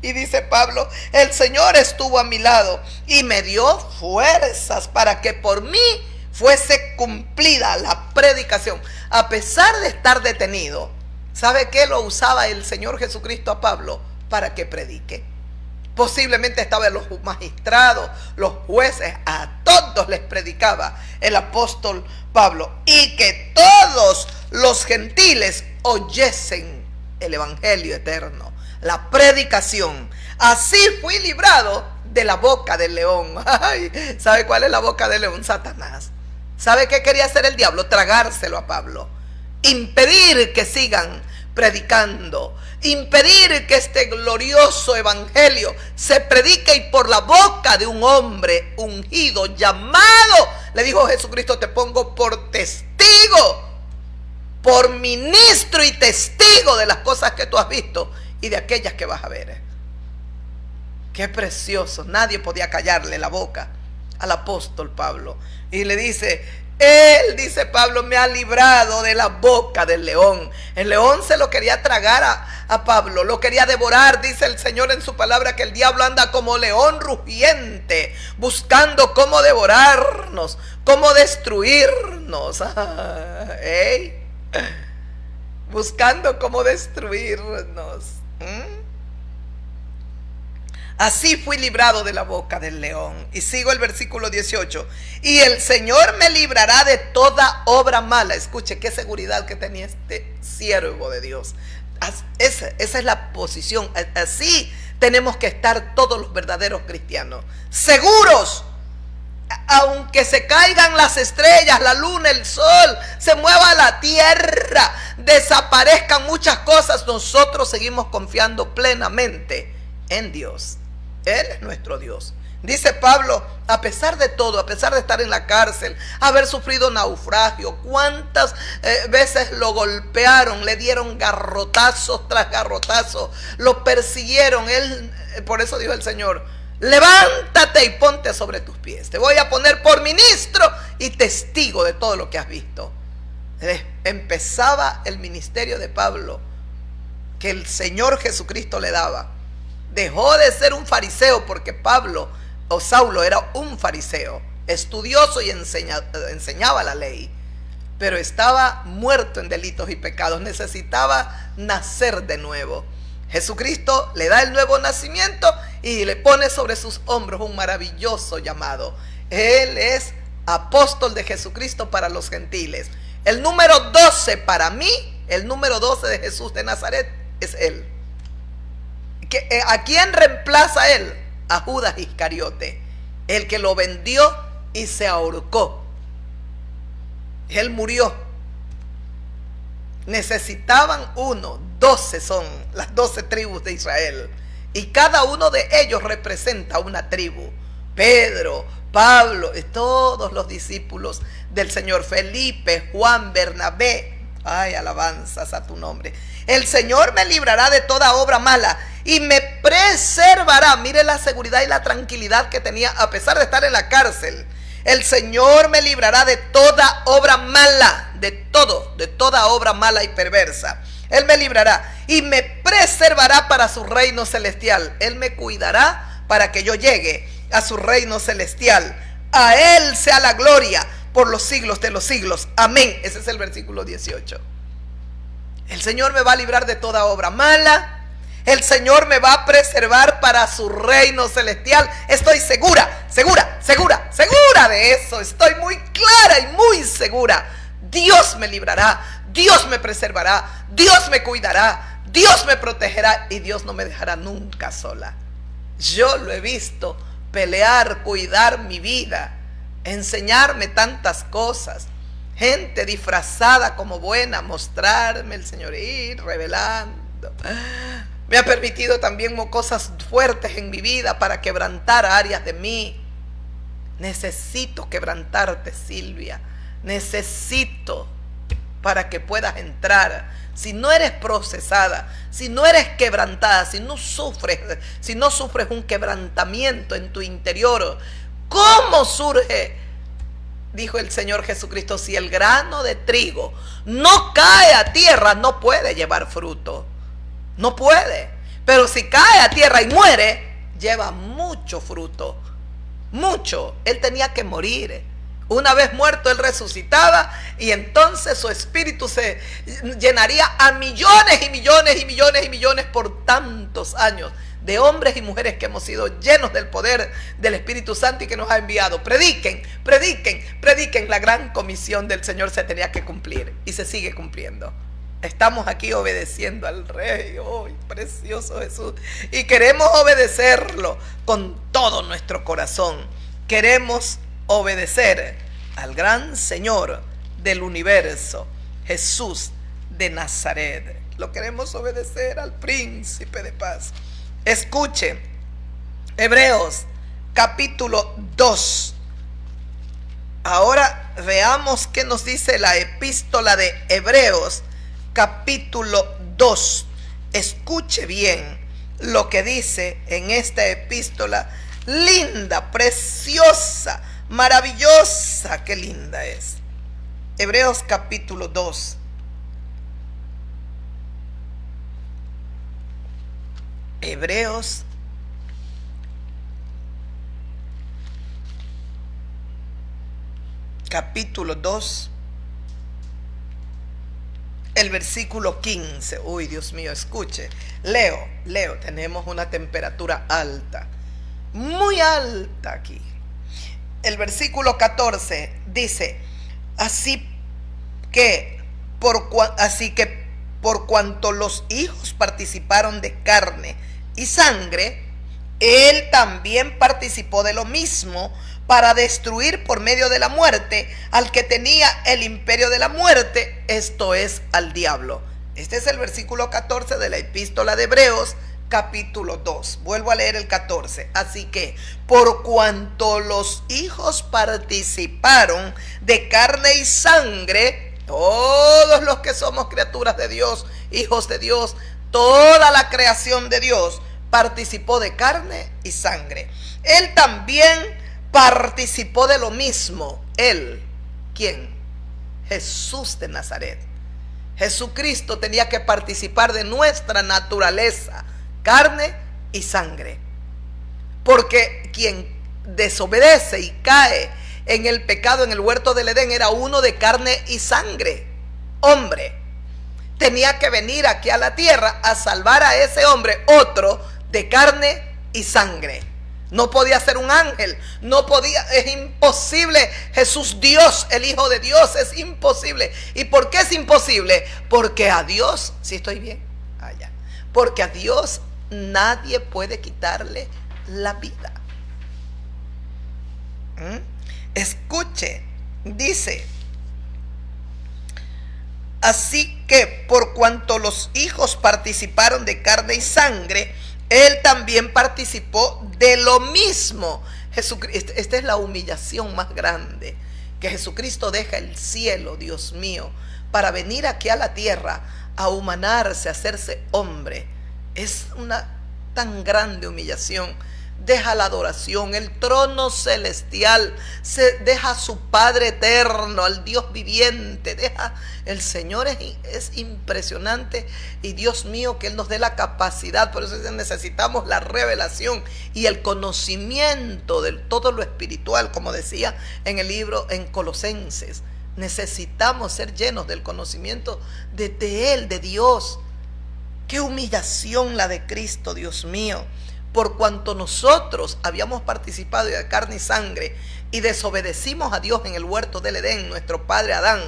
Y dice Pablo, el Señor estuvo a mi lado y me dio fuerzas para que por mí fuese cumplida la predicación. A pesar de estar detenido, ¿sabe qué lo usaba el Señor Jesucristo a Pablo? Para que predique. Posiblemente estaba en los magistrados, los jueces, a todos les predicaba el apóstol Pablo. Y que todos los gentiles oyesen el evangelio eterno, la predicación. Así fui librado de la boca del león. Ay, ¿sabe cuál es la boca del león? Satanás. ¿Sabe qué quería hacer el diablo? Tragárselo a Pablo. Impedir que sigan predicando. Impedir que este glorioso evangelio se predique, y por la boca de un hombre ungido, llamado, le dijo Jesucristo, te pongo por testigo, por ministro y testigo de las cosas que tú has visto y de aquellas que vas a ver. Qué precioso. Nadie podía callarle la boca al apóstol Pablo. Y le dice, Él, dice Pablo, me ha librado de la boca del león. El león se lo quería tragar a Pablo, lo quería devorar. Dice el Señor en su palabra que el diablo anda como león rugiente, buscando cómo devorarnos, cómo destruirnos. ¿Eh? Buscando cómo destruirnos. Así fui librado de la boca del león. Y sigo el versículo 18. Y el Señor me librará de toda obra mala. Escuche qué seguridad que tenía este siervo de Dios. Esa es la posición. Así tenemos que estar todos los verdaderos cristianos. Seguros. Aunque se caigan las estrellas, la luna, el sol, se mueva la tierra, desaparezcan muchas cosas, nosotros seguimos confiando plenamente en Dios. Él es nuestro Dios. Dice Pablo, a pesar de todo, a pesar de estar en la cárcel, haber sufrido naufragio, cuántas veces lo golpearon, le dieron garrotazos tras garrotazos, lo persiguieron. Él, por eso dijo el Señor, levántate y ponte sobre tus pies. Te voy a poner por ministro y testigo de todo lo que has visto. Empezaba el ministerio de Pablo que el Señor Jesucristo le daba. Dejó de ser un fariseo, porque Pablo o Saulo era un fariseo, estudioso y enseñaba la ley, pero estaba muerto en delitos y pecados. Necesitaba nacer de nuevo. Jesucristo le da el nuevo nacimiento y le pone sobre sus hombros un maravilloso llamado. Él es apóstol de Jesucristo para los gentiles. El número 12 para mí, el número 12 de Jesús de Nazaret es Él. ¿A quién reemplaza Él? A Judas Iscariote, el que lo vendió y se ahorcó. Él murió. Necesitaban 12 son las 12 tribus de Israel, y cada uno de ellos representa una tribu. Pedro, Pablo, todos los discípulos del Señor, Felipe, Juan, Bernabé. Ay, alabanzas a tu nombre. El Señor me librará de toda obra mala y me preservará. Mire la seguridad y la tranquilidad que tenía a pesar de estar en la cárcel. El Señor me librará de toda obra mala, de toda obra mala y perversa. Él me librará y me preservará para su reino celestial. Él me cuidará para que yo llegue a su reino celestial. A Él sea la gloria por los siglos de los siglos. Amén. Ese es el versículo 18. El Señor me va a librar de toda obra mala. El Señor me va a preservar para su reino celestial. Estoy segura de eso. Estoy muy clara y muy segura. Dios me librará, Dios me preservará, Dios me cuidará, Dios me protegerá y Dios no me dejará nunca sola. Yo lo he visto pelear, cuidar mi vida, enseñarme tantas cosas. Gente disfrazada como buena, mostrarme el Señor, ir revelando. Me ha permitido también cosas fuertes en mi vida para quebrantar áreas de mí. Necesito quebrantarte, Silvia. Necesito para que puedas entrar. Si no eres procesada, si no eres quebrantada, si no sufres un quebrantamiento en tu interior, ¿cómo surge? Dijo el Señor Jesucristo, si el grano de trigo no cae a tierra, no puede llevar fruto. No puede. Pero si cae a tierra y muere, lleva mucho fruto. Mucho. Él tenía que morir. Una vez muerto, Él resucitaba y entonces su espíritu se llenaría a millones y millones y millones y millones por tantos años de hombres y mujeres que hemos sido llenos del poder del Espíritu Santo y que nos ha enviado. Prediquen, prediquen, prediquen. La gran comisión del Señor se tenía que cumplir y se sigue cumpliendo. Estamos aquí obedeciendo al Rey. ¡Oh, precioso Jesús! Y queremos obedecerlo con todo nuestro corazón. Queremos obedecer al gran Señor del universo, Jesús de Nazaret. Lo queremos obedecer al Príncipe de Paz. Escuche, Hebreos capítulo 2. Ahora veamos qué nos dice la epístola de Hebreos capítulo 2. Escuche bien lo que dice en esta epístola linda, preciosa, maravillosa. Qué linda es. Hebreos capítulo 2. Hebreos capítulo 2, el versículo 15. Uy, Dios mío, escuche. Leo. Tenemos una temperatura alta, muy alta aquí. El versículo 14 dice: así que por cuanto los hijos participaron de carne y sangre, Él también participó de lo mismo, para destruir por medio de la muerte al que tenía el imperio de la muerte, esto es, al diablo. Este es el versículo 14 de la epístola de Hebreos capítulo 2. Vuelvo a leer el 14. Así que por cuanto los hijos participaron de carne y sangre, todos los que somos criaturas de Dios, hijos de Dios, toda la creación de Dios participó de carne y sangre. Él también participó de lo mismo. Él, ¿quién? Jesús de Nazaret. Jesucristo tenía que participar de nuestra naturaleza, carne y sangre. Porque quien desobedece y cae en el pecado en el huerto del Edén era uno de carne y sangre, hombre. Tenía que venir aquí a la tierra a salvar a ese hombre, otro de carne y sangre. No podía ser un ángel, no podía, es imposible. Jesús, Dios, el Hijo de Dios, es imposible. ¿Y por qué es imposible? Porque a Dios, si estoy bien, allá, porque a Dios nadie puede quitarle la vida. Escuche, dice: así que por cuanto los hijos participaron de carne y sangre, Él también participó de lo mismo. Jesucristo, esta es la humillación más grande, que Jesucristo deja el cielo, Dios mío, para venir aquí a la tierra a humanarse, a hacerse hombre. Es una tan grande humillación deja la adoración, el trono celestial, deja a su Padre eterno, al Dios viviente, deja, el Señor es impresionante, y Dios mío, que Él nos dé la capacidad. Por eso necesitamos la revelación y el conocimiento de todo lo espiritual, como decía en el libro en Colosenses. Necesitamos ser llenos del conocimiento de Él, de Dios. Qué humillación la de Cristo, Dios mío. Por cuanto nosotros habíamos participado de carne y sangre y desobedecimos a Dios en el huerto del Edén, nuestro padre Adán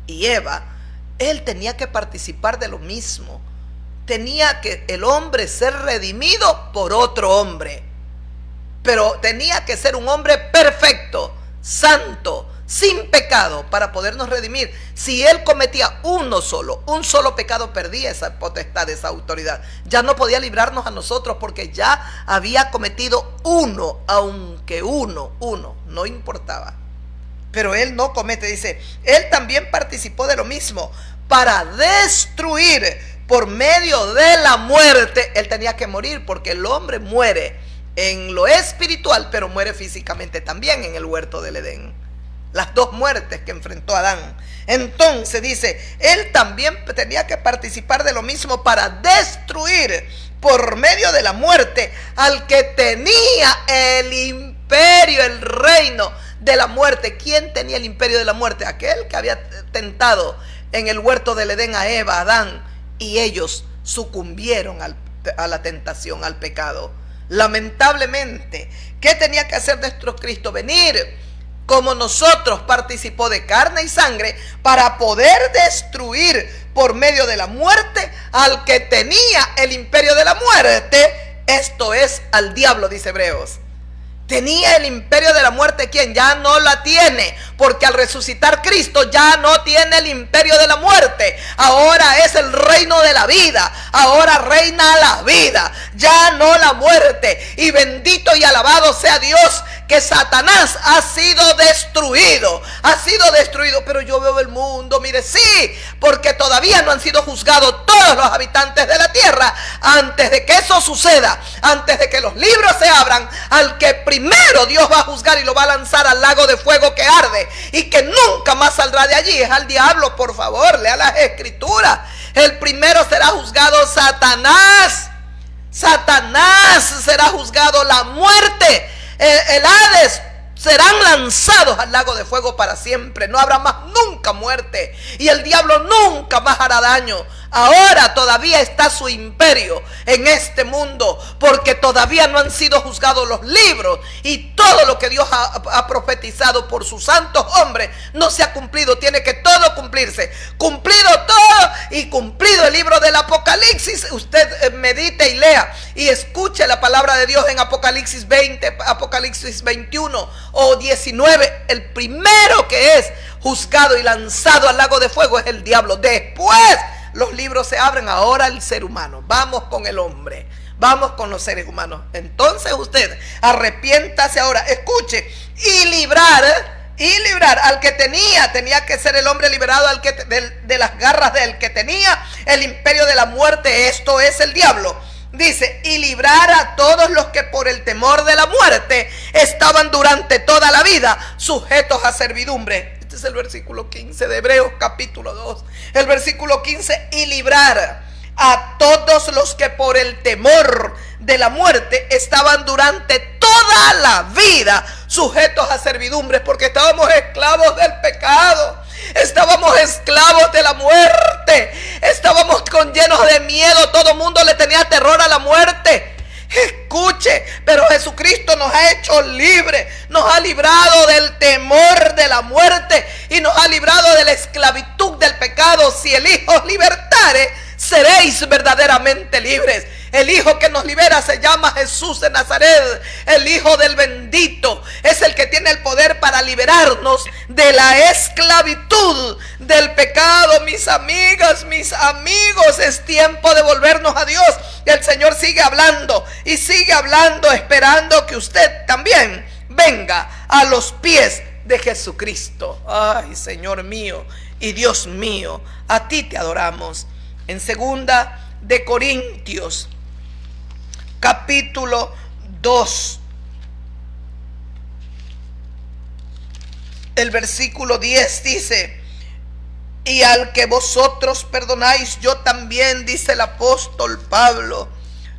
y Eva, Él tenía que participar de lo mismo. Tenía que el hombre ser redimido por otro hombre, pero tenía que ser un hombre perfecto, santo, sin pecado, para podernos redimir. Si él cometía un solo pecado, perdía esa potestad, esa autoridad. Ya no podía librarnos a nosotros, porque ya había cometido uno, aunque uno, no importaba. Pero él no comete, dice, él también participó de lo mismo, para destruir por medio de la muerte. Él tenía que morir, porque el hombre muere en lo espiritual, pero muere físicamente también en el huerto del Edén. Las dos muertes que enfrentó Adán. Entonces dice, él también tenía que participar de lo mismo, para destruir por medio de la muerte al que tenía el imperio, el reino de la muerte. ¿Quién tenía el imperio de la muerte? Aquel que había tentado en el huerto del Edén a Eva, a Adán, y ellos sucumbieron a la tentación, al pecado. Lamentablemente, ¿qué tenía que hacer nuestro Cristo? Venir como nosotros, participó de carne y sangre, para poder destruir por medio de la muerte al que tenía el imperio de la muerte, esto es, al diablo, dice Hebreos. Tenía el imperio de la muerte, ¿quién? Ya no la tiene, porque al resucitar Cristo ya no tiene el imperio de la muerte. Ahora es el reino de la vida. Ahora reina la vida, ya no la muerte. Y bendito y alabado sea Dios, que Satanás ha sido destruido. Ha sido destruido. Pero yo veo el mundo, mire, sí, porque todavía no han sido juzgados todos los habitantes de la tierra. Antes de que eso suceda, antes de que los libros se abran, al que primero Dios va a juzgar y lo va a lanzar al lago de fuego que arde y que nunca más saldrá de allí, es al diablo. Por favor, lea las escrituras. El primero será juzgado Satanás. Satanás será juzgado, la muerte, el Hades, serán lanzados al lago de fuego para siempre. No habrá más nunca muerte, y el diablo nunca más hará daño. Ahora todavía está su imperio en este mundo, porque todavía no han sido juzgados los libros, y todo lo que Dios ha profetizado por sus santos hombres no se ha cumplido. Tiene que todo cumplirse, cumplido todo, y cumplido el libro del Apocalipsis. Usted medite y lea y escuche la palabra de Dios en Apocalipsis 20, Apocalipsis 21 o 19. El primero que es juzgado y lanzado al lago de fuego es el diablo. Después los libros se abren. Ahora el ser humano. Vamos con el hombre, vamos con los seres humanos. Entonces usted arrepiéntase ahora, escuche, y librar al que tenía que ser el hombre liberado al que de las garras del que tenía el imperio de la muerte. Esto es el diablo. Dice, y librar a todos los que por el temor de la muerte estaban durante toda la vida sujetos a servidumbre. Este es el versículo 15 de Hebreos capítulo 2. El versículo 15, y librar a todos los que por el temor de la muerte estaban durante toda la vida sujetos a servidumbres, porque estábamos esclavos del pecado, estábamos esclavos de la muerte, estábamos llenos de miedo, todo el mundo le tenía terror a la muerte. Escuche, pero Jesucristo nos ha hecho libres, nos ha librado del temor de la muerte y nos ha librado de la esclavitud del pecado. Si el Hijo os libertare, seréis verdaderamente libres. El Hijo que nos libera se llama Jesús de Nazaret, el Hijo del bendito. Es el que tiene el poder para liberarnos de la esclavitud del pecado. Mis amigas, mis amigos, es tiempo de volvernos a Dios. El Señor sigue hablando y sigue hablando, esperando que usted también venga a los pies de Jesucristo. Ay, Señor mío y Dios mío, a ti te adoramos. En 2 de Corintios capítulo 2, El versículo 10 dice: y al que vosotros perdonáis, yo también, dice el apóstol Pablo,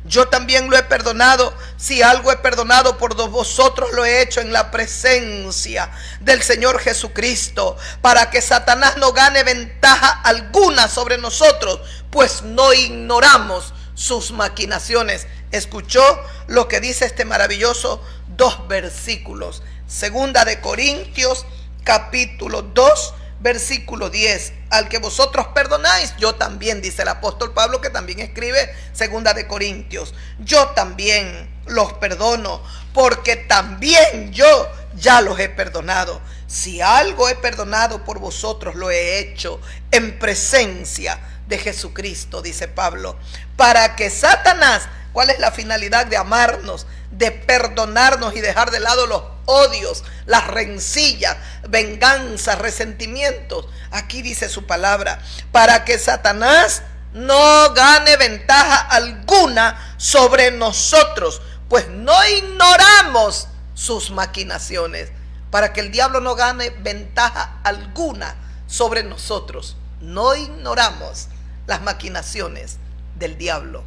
yo también lo he perdonado. Si algo he perdonado por vosotros, lo he hecho en la presencia del Señor Jesucristo, para que Satanás no gane ventaja alguna sobre nosotros, pues no ignoramos sus maquinaciones. ¿Escuchó lo que dice este maravilloso 2 versículos? Segunda de Corintios, capítulo 2, versículo 10. Al que vosotros perdonáis, yo también, dice el apóstol Pablo, que también escribe segunda de Corintios, yo también los perdono, porque también yo ya los he perdonado. Si algo he perdonado por vosotros, lo he hecho en presencia de Jesucristo, dice Pablo, para que Satanás, ¿cuál es la finalidad de amarnos, de perdonarnos y dejar de lado los odios, las rencillas, venganzas, resentimientos? Aquí dice su palabra: para que Satanás no gane ventaja alguna sobre nosotros, pues no ignoramos sus maquinaciones. Para que el diablo no gane ventaja alguna sobre nosotros, no ignoramos las maquinaciones del diablo.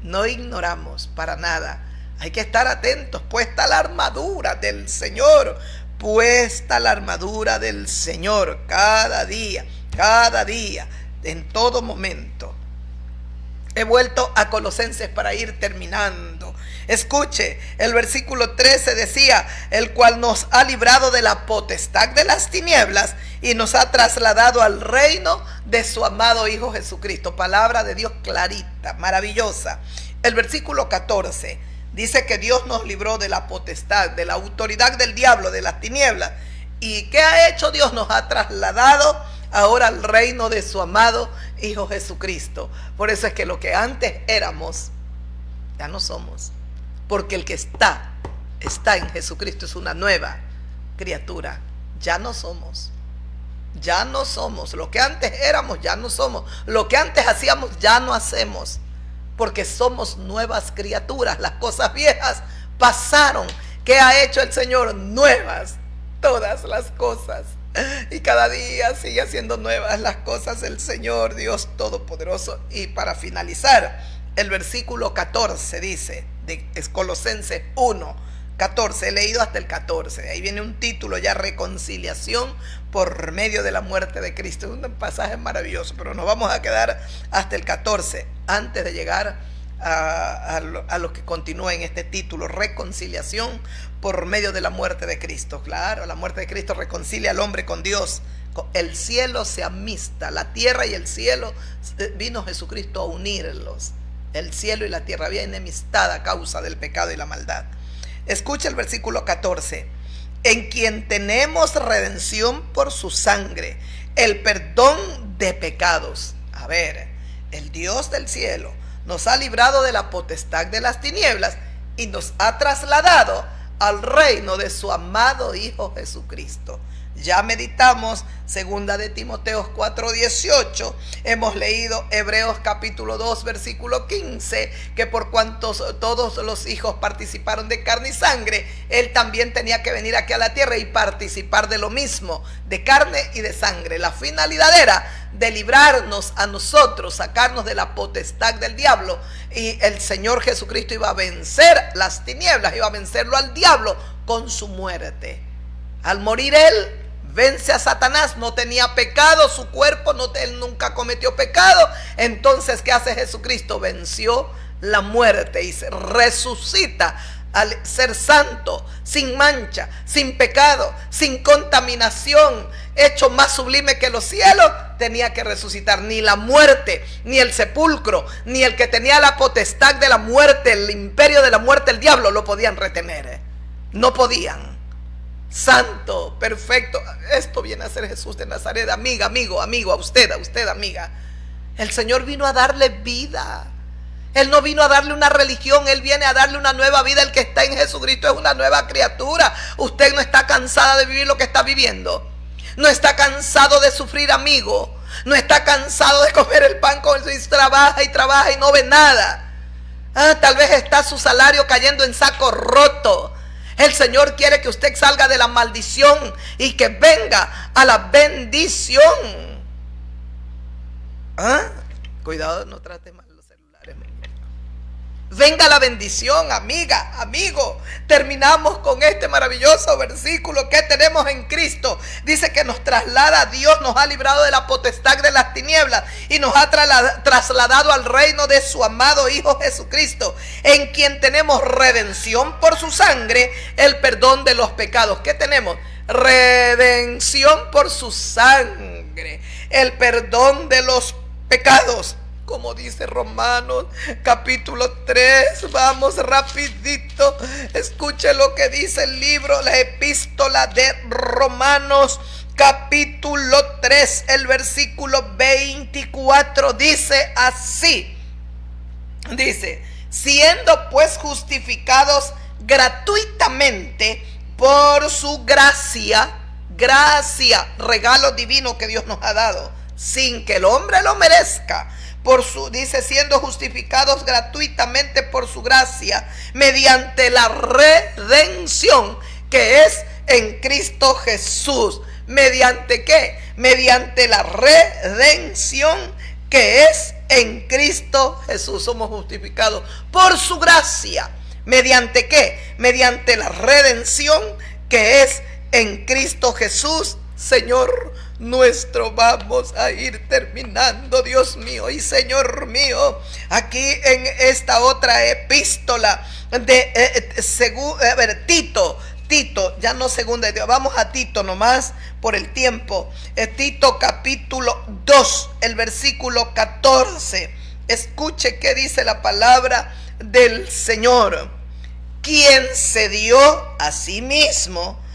No ignoramos para nada. Hay que estar atentos. Puesta la armadura del Señor. Puesta la armadura del Señor cada día, en todo momento. He vuelto a Colosenses para ir terminando. Escuche, el versículo 13 decía: el cual nos ha librado de la potestad de las tinieblas y nos ha trasladado al reino de su amado Hijo Jesucristo. Palabra de Dios clarita, maravillosa. El versículo 14 dice que Dios nos libró de la potestad, de la autoridad del diablo, de las tinieblas. ¿Y qué ha hecho Dios? Nos ha trasladado ahora al reino de su amado Hijo Jesucristo. Por eso es que lo que antes éramos, ya no somos. Porque el que está en Jesucristo es una nueva criatura. Ya no somos. Ya no somos. Lo que antes éramos, ya no somos. Lo que antes hacíamos, ya no hacemos. Porque somos nuevas criaturas. Las cosas viejas pasaron. ¿Qué ha hecho el Señor? Nuevas todas las cosas. Y cada día sigue haciendo nuevas las cosas el Señor Dios Todopoderoso. Y para finalizar, el versículo 14 dice, de Colosenses 1, 14, he leído hasta el 14, ahí viene un título ya: reconciliación por medio de la muerte de Cristo. Es un pasaje maravilloso, pero nos vamos a quedar hasta el 14, antes de llegar a lo que continúa en este título: reconciliación por medio de la muerte de Cristo. Claro, la muerte de Cristo reconcilia al hombre con Dios. El cielo se amista, la tierra y el cielo, vino Jesucristo a unirlos. El cielo y la tierra había enemistad a causa del pecado y la maldad. Escucha el versículo 14: en quien tenemos redención por su sangre, el perdón de pecados. A ver, el Dios del cielo nos ha librado de la potestad de las tinieblas y nos ha trasladado al reino de su amado Hijo Jesucristo. Ya meditamos segunda de Timoteo 4:18, hemos leído Hebreos capítulo 2 versículo 15, que por cuantos todos los hijos participaron de carne y sangre, él también tenía que venir aquí a la tierra y participar de lo mismo, de carne y de sangre. La finalidad era de librarnos a nosotros, sacarnos de la potestad del diablo, y el Señor Jesucristo iba a vencer las tinieblas, iba a vencerlo al diablo con su muerte. Al morir él, vence a Satanás. No tenía pecado, su cuerpo, él nunca cometió pecado. Entonces, ¿qué hace Jesucristo? Venció la muerte y se resucita al ser santo, sin mancha, sin pecado, sin contaminación, hecho más sublime que los cielos. Tenía que resucitar. Ni la muerte, ni el sepulcro, ni el que tenía la potestad de la muerte, el imperio de la muerte, el diablo, lo podían retener. No podían. Santo, perfecto. Esto viene a ser Jesús de Nazaret. Amiga, amigo, a usted amiga. El Señor vino a darle vida. Él no vino a darle una religión, Él viene a darle una nueva vida. El que está en Jesucristo es una nueva criatura. Usted no está cansada de vivir lo que está viviendo. No está cansado de sufrir, amigo. No está cansado de comer el pan con el y trabaja y no ve nada. Tal vez está su salario cayendo en saco roto. El Señor quiere que usted salga de la maldición y que venga a la bendición. ¿Ah? Cuidado, no trate mal los celulares. Venga la bendición, amiga, amigo. Terminamos con este maravilloso versículo que tenemos en Cristo. Dice que nos traslada a Dios, nos ha librado de la potestad de las tinieblas y nos ha trasladado al reino de su amado Hijo Jesucristo, en quien tenemos redención por su sangre, el perdón de los pecados. ¿Qué tenemos? Redención por su sangre, el perdón de los pecados. Como dice Romanos capítulo 3, vamos rapidito, escuche lo que dice el libro, la epístola de Romanos capítulo 3, el versículo 24, dice así, dice, siendo pues justificados gratuitamente por su gracia, regalo divino que Dios nos ha dado, sin que el hombre lo merezca. Dice, siendo justificados gratuitamente por su gracia, mediante la redención que es en Cristo Jesús. ¿Mediante qué? Mediante la redención que es en Cristo Jesús. Somos justificados por su gracia. ¿Mediante qué? Mediante la redención que es en Cristo Jesús, Señor nuestro. Vamos a ir terminando, Dios mío y Señor mío. Aquí en esta otra epístola de Tito, ya no segunda, vamos a Tito nomás por el tiempo. Tito capítulo 2, el versículo 14. Escuche qué dice la palabra del Señor. Quien se dio a sí mismo.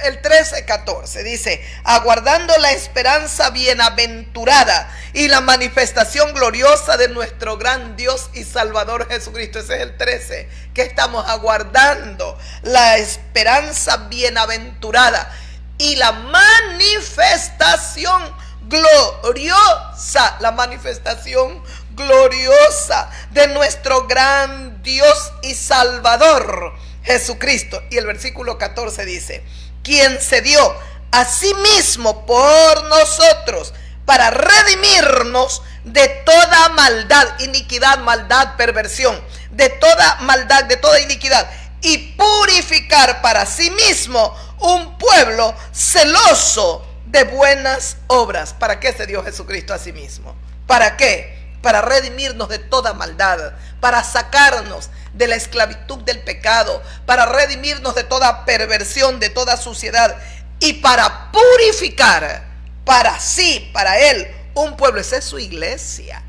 El 13:14 dice, aguardando la esperanza bienaventurada y la manifestación gloriosa de nuestro gran Dios y Salvador Jesucristo. Ese es el 13, que estamos aguardando la esperanza bienaventurada y la manifestación gloriosa, de nuestro gran Dios y Salvador Jesucristo. Y el versículo 14 dice, quien se dio a sí mismo por nosotros para redimirnos de toda maldad, iniquidad, maldad, perversión, de toda maldad, de toda iniquidad, y purificar para sí mismo un pueblo celoso de buenas obras. ¿Para qué se dio Jesucristo a sí mismo? ¿Para qué? Para redimirnos de toda maldad, para sacarnos de la esclavitud del pecado, para redimirnos de toda perversión, de toda suciedad, y para purificar para sí, para Él, un pueblo. Esa es su iglesia,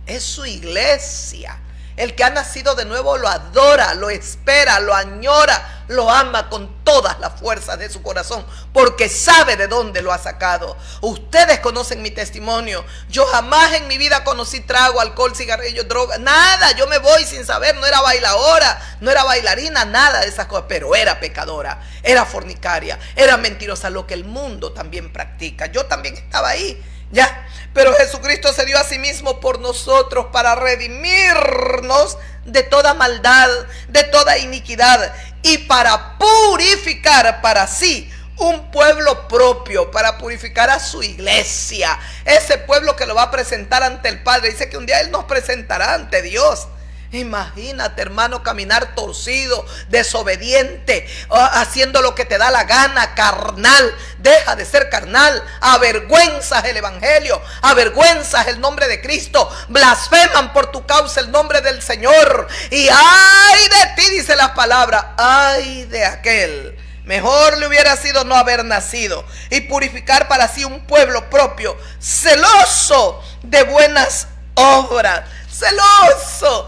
es su iglesia. El que ha nacido de nuevo lo adora, lo espera, lo añora, lo ama con todas las fuerzas de su corazón, porque sabe de dónde lo ha sacado. Ustedes conocen mi testimonio. Yo jamás en mi vida conocí trago, alcohol, cigarrillo, droga, nada. Yo me voy sin saber. No era bailadora, no era bailarina, nada de esas cosas, pero era pecadora, era fornicaria, era mentirosa, lo que el mundo también practica. Yo también estaba ahí, ya. Pero Jesucristo se dio a sí mismo por nosotros para redimirnos de toda maldad, de toda iniquidad, y para purificar para sí un pueblo propio, para purificar a su iglesia, ese pueblo que lo va a presentar ante el Padre. Dice que un día Él nos presentará ante Dios. Imagínate, hermano, caminar torcido, desobediente, haciendo lo que te da la gana, carnal. Deja de ser carnal. Avergüenzas el evangelio, avergüenzas el nombre de Cristo, blasfeman por tu causa el nombre del Señor. Y ay de ti, dice la palabra, ay de aquel. Mejor le hubiera sido no haber nacido. Y purificar para sí un pueblo propio, celoso de buenas obras. Celoso,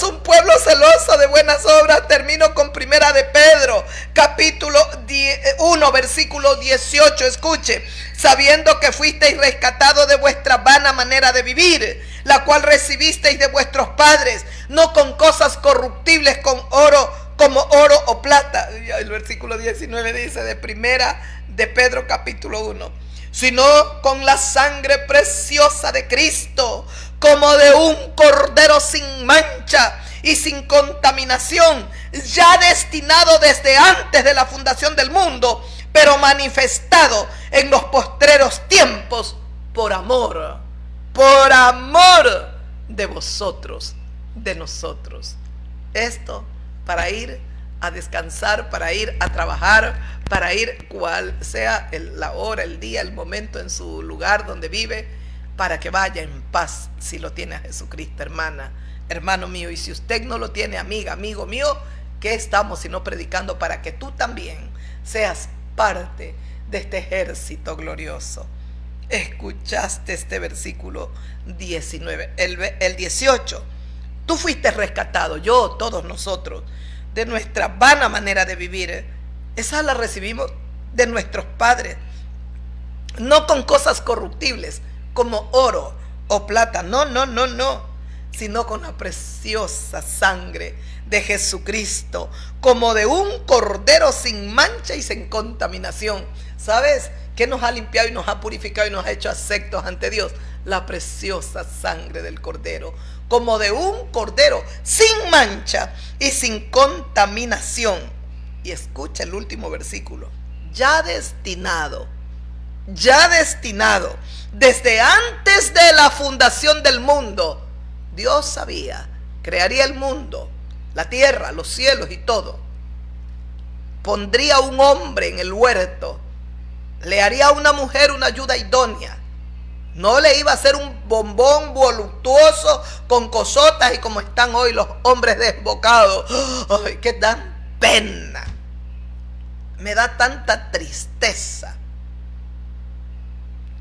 un pueblo celoso de buenas obras. Termino con primera de Pedro, capítulo 1, versículo 18. Escuche, sabiendo que fuisteis rescatados de vuestra vana manera de vivir, la cual recibisteis de vuestros padres, no con cosas corruptibles, con oro, como oro o plata. El versículo 19 dice de primera de Pedro, capítulo 1, sino con la sangre preciosa de Cristo, como de un cordero sin mancha y sin contaminación, ya destinado desde antes de la fundación del mundo, pero manifestado en los postreros tiempos por amor de vosotros, de nosotros. Esto para ir a descansar, para ir a trabajar, para ir cual sea la hora, el día, el momento, en su lugar donde vive, para que vaya en paz si lo tiene a Jesucristo, hermana, hermano mío. Y si usted no lo tiene, amiga, amigo mío, ¿qué estamos sino predicando para que tú también seas parte de este ejército glorioso? Escuchaste este versículo 19, el 18. Tú fuiste rescatado, yo, todos nosotros, de nuestra vana manera de vivir. Esa la recibimos de nuestros padres, no con cosas corruptibles como oro o plata, no, sino con la preciosa sangre de Jesucristo, como de un cordero sin mancha y sin contaminación. ¿Sabes qué nos ha limpiado y nos ha purificado y nos ha hecho aceptos ante Dios? La preciosa sangre del cordero, como de un cordero sin mancha y sin contaminación. Y escucha el último versículo: ya destinado desde antes de la fundación del mundo. Dios sabía, crearía el mundo, la tierra, los cielos y todo. Pondría un hombre en el huerto, le haría a una mujer una ayuda idónea. No le iba a hacer un bombón voluptuoso con cosotas y como están hoy los hombres desbocados. Ay, que dan pena. Me da tanta tristeza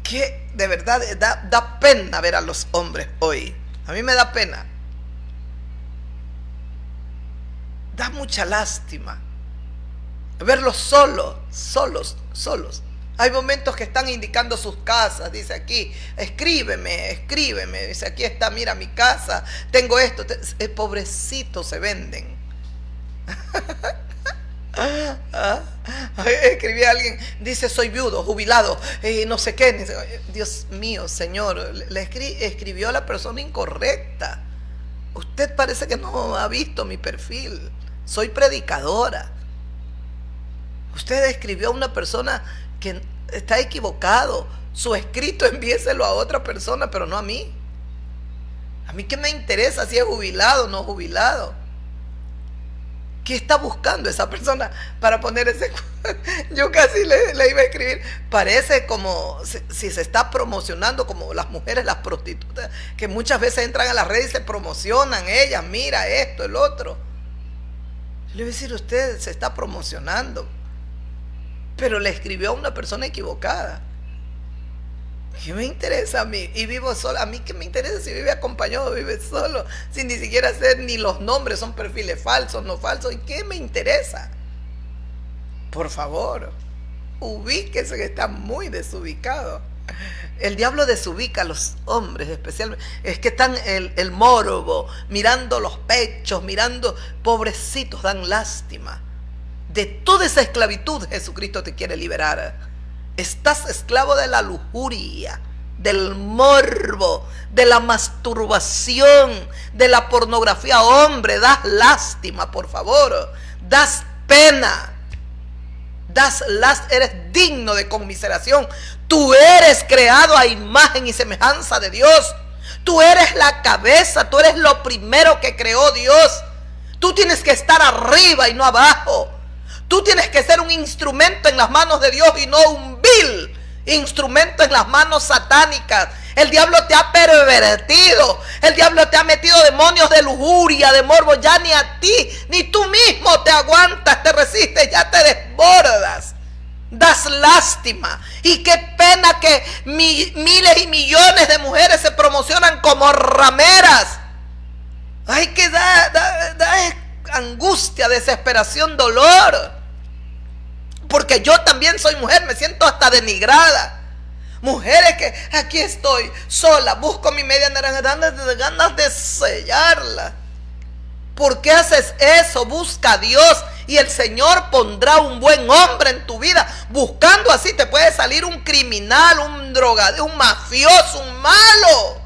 que de verdad da pena ver a los hombres hoy. A mí me da pena. Da mucha lástima verlos solos. Hay momentos que están indicando sus casas. Dice aquí, escríbeme. Dice, aquí está, mira mi casa, tengo esto. Pobrecitos se venden. Escribí a alguien, dice, soy viudo, jubilado, no sé qué. Dice, Dios mío, Señor, le escribió a la persona incorrecta. Usted parece que no ha visto mi perfil. Soy predicadora. Usted escribió a una persona que está equivocado. Su escrito envíeselo a otra persona, pero no a mí. A mí qué me interesa si es jubilado o no jubilado. ¿Qué está buscando esa persona para poner ese? Yo casi le iba a escribir. Parece como si se está promocionando, como las mujeres, las prostitutas, que muchas veces entran a las redes y se promocionan ellas. Mira esto, el otro. Yo le voy a decir, usted se está promocionando, pero le escribió a una persona equivocada. ¿Qué me interesa a mí? Y vivo sola. ¿A mí qué me interesa si vive acompañado o vive solo? Sin ni siquiera hacer ni los nombres, son perfiles falsos, no falsos. ¿Y qué me interesa? Por favor, ubíquese, que está muy desubicado. El diablo desubica a los hombres especialmente. Es que están el morbo, mirando los pechos, mirando, pobrecitos, dan lástima. De toda esa esclavitud Jesucristo te quiere liberar. Estás esclavo de la lujuria, del morbo, de la masturbación, de la pornografía. Hombre, das lástima, por favor. Das pena. Eres digno de conmiseración. Tú eres creado a imagen y semejanza de Dios. Tú eres la cabeza, tú eres lo primero que creó Dios. Tú tienes que estar arriba y no abajo. Tú tienes que ser un instrumento en las manos de Dios y no un vil instrumento en las manos satánicas. El diablo te ha pervertido. El diablo te ha metido demonios de lujuria, de morbo. Ya ni a ti, ni tú mismo te aguantas, te resistes, ya te desbordas. Das lástima. Y qué pena que miles y millones de mujeres se promocionan como rameras. Ay, que da angustia, desesperación, dolor. Porque yo también soy mujer, me siento hasta denigrada. Mujeres que aquí estoy sola, busco mi media naranja, ganas de sellarla. ¿Por qué haces eso? Busca a Dios y el Señor pondrá un buen hombre en tu vida. Buscando así te puede salir un criminal, un drogadicto, un mafioso, un malo.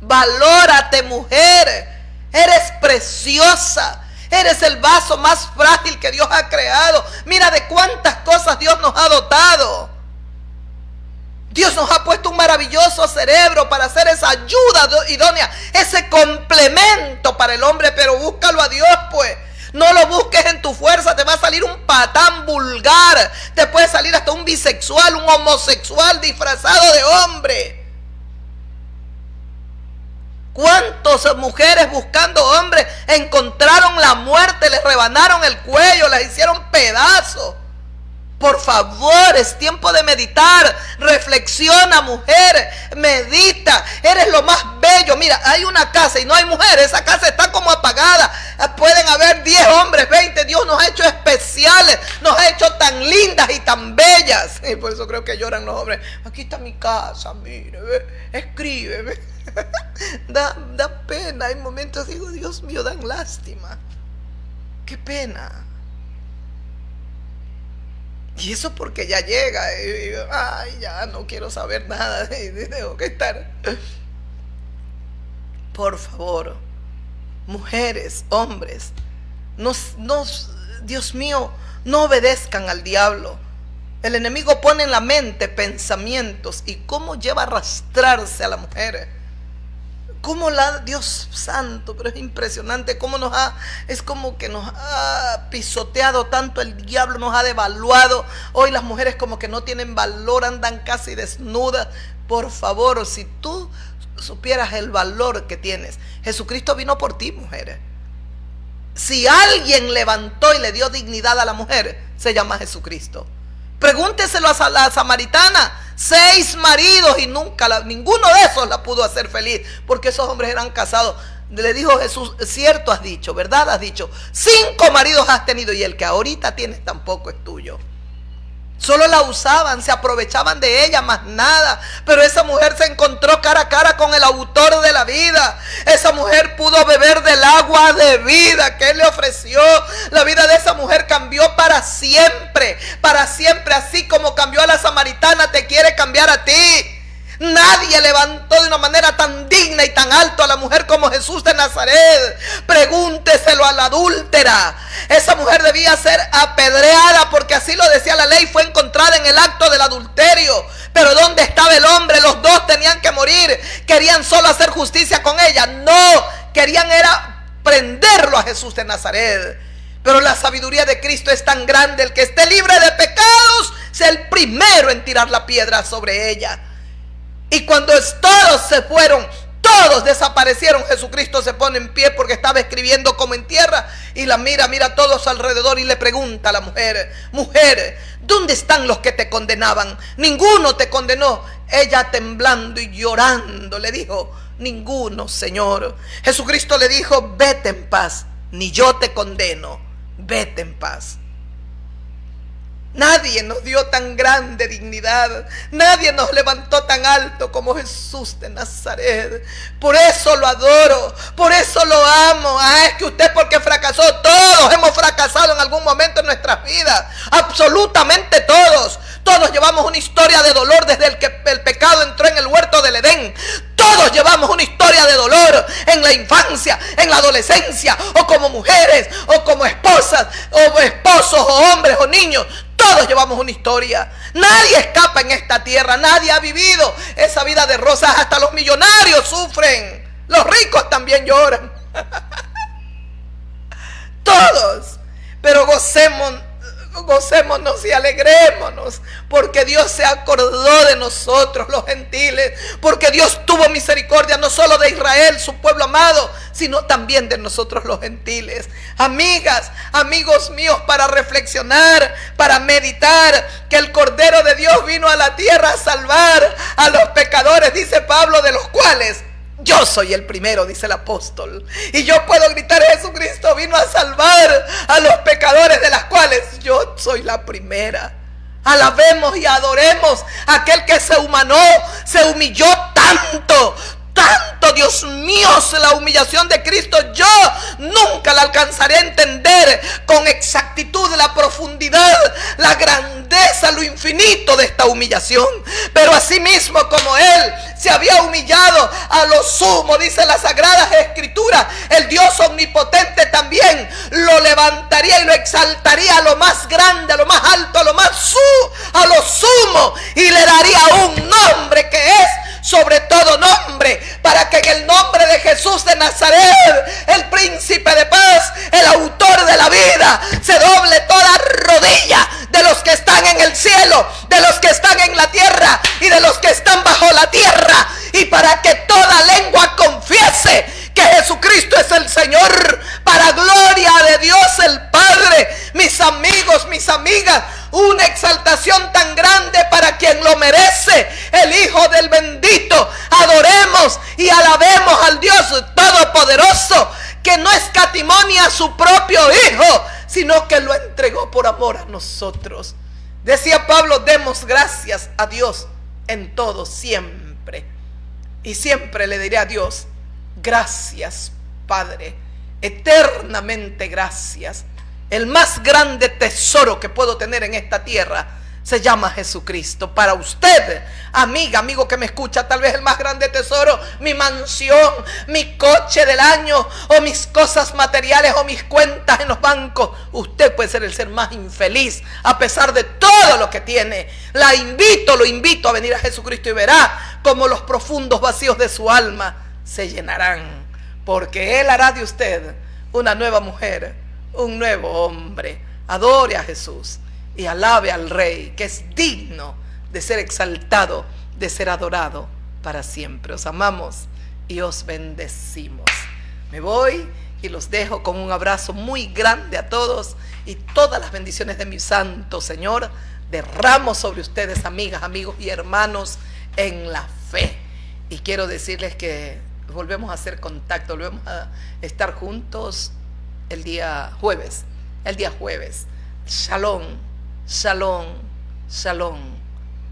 Valórate, mujer. Eres preciosa. Eres el vaso más frágil que Dios ha creado. Mira de cuántas cosas Dios nos ha dotado. Dios nos ha puesto un maravilloso cerebro para hacer esa ayuda idónea, ese complemento para el hombre, pero búscalo a Dios, pues. No lo busques en tu fuerza, te va a salir un patán vulgar, te puede salir hasta un bisexual, un homosexual disfrazado de hombre. ¿Cuántas mujeres buscando hombres encontraron la muerte, les rebanaron el cuello, las hicieron pedazos? Por favor, es tiempo de meditar. Reflexiona, mujer, medita. Eres lo más bello. Mira, hay una casa y no hay mujeres. Esa casa está como apagada. Pueden haber 10 hombres, 20. Dios nos ha hecho especiales. Nos ha hecho tan lindas y tan bellas. Y por eso creo que lloran los hombres. Aquí está mi casa, mire, escríbeme. Da pena. Hay momentos, digo, Dios mío, dan lástima. Qué pena. Y eso porque ya llega, ay, ya no quiero saber nada, tengo que estar. Por favor, mujeres, hombres, Dios mío, no obedezcan al diablo. El enemigo pone en la mente pensamientos y cómo lleva a arrastrarse a la mujer. Dios santo, pero es impresionante cómo es como que nos ha pisoteado tanto el diablo, nos ha devaluado. Hoy las mujeres como que no tienen valor, andan casi desnudas. Por favor, si tú supieras el valor que tienes, Jesucristo vino por ti, mujer. Si alguien levantó y le dio dignidad a la mujer, se llama Jesucristo. Pregúnteselo a la samaritana. 6 maridos y ninguno de esos la pudo hacer feliz, porque esos hombres eran casados. Le dijo Jesús, cierto has dicho, verdad has dicho, 5 maridos has tenido y el que ahorita tienes tampoco es tuyo. Solo la usaban, se aprovechaban de ella, más nada. Pero esa mujer se encontró cara a cara con el autor de la vida. Esa mujer pudo beber del agua de vida que Él le ofreció. La vida de esa mujer cambió para siempre. Para siempre, así como cambió a la samaritana, te quiere cambiar a ti. Nadie levantó de una manera tan digna y tan alto a la mujer como Jesús de Nazaret. Pregúnteselo a la adúltera. Esa mujer debía ser apedreada porque así lo decía la ley. Fue encontrada en el acto del adulterio. Pero ¿dónde estaba el hombre? Los dos tenían que morir. Querían solo hacer justicia con ella. No, querían era prenderlo a Jesús de Nazaret. Pero la sabiduría de Cristo es tan grande. El que esté libre de pecados sea el primero en tirar la piedra sobre ella. Y cuando todos se fueron, todos desaparecieron, Jesucristo se pone en pie porque estaba escribiendo como en tierra y la mira a todos alrededor y le pregunta a la mujer: mujer, ¿dónde están los que te condenaban? Ninguno te condenó. Ella temblando y llorando le dijo: ninguno, Señor. Jesucristo le dijo: vete en paz, ni yo te condeno, vete en paz. Nadie nos dio tan grande dignidad. Nadie nos levantó tan alto como Jesús de Nazaret. Por eso lo adoro. Por eso lo amo. Es que usted porque fracasó. Todos hemos fracasado en algún momento en nuestras vidas. Absolutamente todos. Todos llevamos una historia de dolor desde que el pecado entró en el huerto del Edén. Todos llevamos una historia de dolor en la infancia, en la adolescencia, o como mujeres, o como esposas, o esposos, o hombres, o niños. Todos llevamos una historia. Nadie escapa en esta tierra. Nadie ha vivido esa vida de rosas. Hasta los millonarios sufren. Los ricos también lloran. Todos. Pero gocémonos y alegrémonos, porque Dios se acordó de nosotros los gentiles, porque Dios tuvo misericordia no solo de Israel, su pueblo amado, sino también de nosotros los gentiles. Amigas, amigos míos, para reflexionar, para meditar, que el Cordero de Dios vino a la tierra a salvar a los pecadores, dice Pablo, de los cuales yo soy el primero, dice el apóstol. Y yo puedo gritar: Jesucristo vino a salvar a los pecadores, de las cuales yo soy la primera. Alabemos y adoremos a aquel que se humanó, se humilló tanto. tanto, Dios mío, la humillación de Cristo, yo nunca la alcanzaré a entender con exactitud, la profundidad, la grandeza, lo infinito de esta humillación. Pero asimismo, como Él se había humillado a lo sumo, dice las Sagradas Escrituras, el Dios omnipotente también lo levantaría y lo exaltaría a lo más grande, a lo más alto, a lo sumo, y le daría un nombre que es sobre todo nombre, para que en el nombre de Jesús de Nazaret, el príncipe de paz, el autor de la vida, se doble toda rodilla de los que están en el cielo, de los que están en la tierra y de los que están bajo la tierra, y para que toda lengua confiese que Jesucristo es el Señor, para gloria de Dios el Padre. Mis amigos, mis amigas, una exaltación tan grande para quien lo merece, el Hijo del bendito. Adoremos y alabemos al Dios Todopoderoso, que no escatimó ni a su propio Hijo, sino que lo entregó por amor a nosotros. Decía Pablo, demos gracias a Dios en todo, siempre. Y siempre le diré a Dios, gracias, Padre, eternamente gracias. El más grande tesoro que puedo tener en esta tierra se llama Jesucristo. Para usted, amiga, amigo que me escucha, tal vez el más grande tesoro, mi mansión, mi coche del año, o mis cosas materiales, o mis cuentas en los bancos. Usted puede ser el ser más infeliz a pesar de todo lo que tiene. Lo invito a venir a Jesucristo y verá cómo los profundos vacíos de su alma se llenarán, porque Él hará de usted una nueva mujer, un nuevo hombre. Adore a Jesús y alabe al Rey, que es digno de ser exaltado, de ser adorado para siempre. Os amamos y os bendecimos. Me voy y los dejo con un abrazo muy grande a todos, y todas las bendiciones de mi santo Señor derramo sobre ustedes, amigas, amigos y hermanos en la fe. Y quiero decirles que volvemos a hacer contacto, volvemos a estar juntos el día jueves. Shalom, shalom, shalom,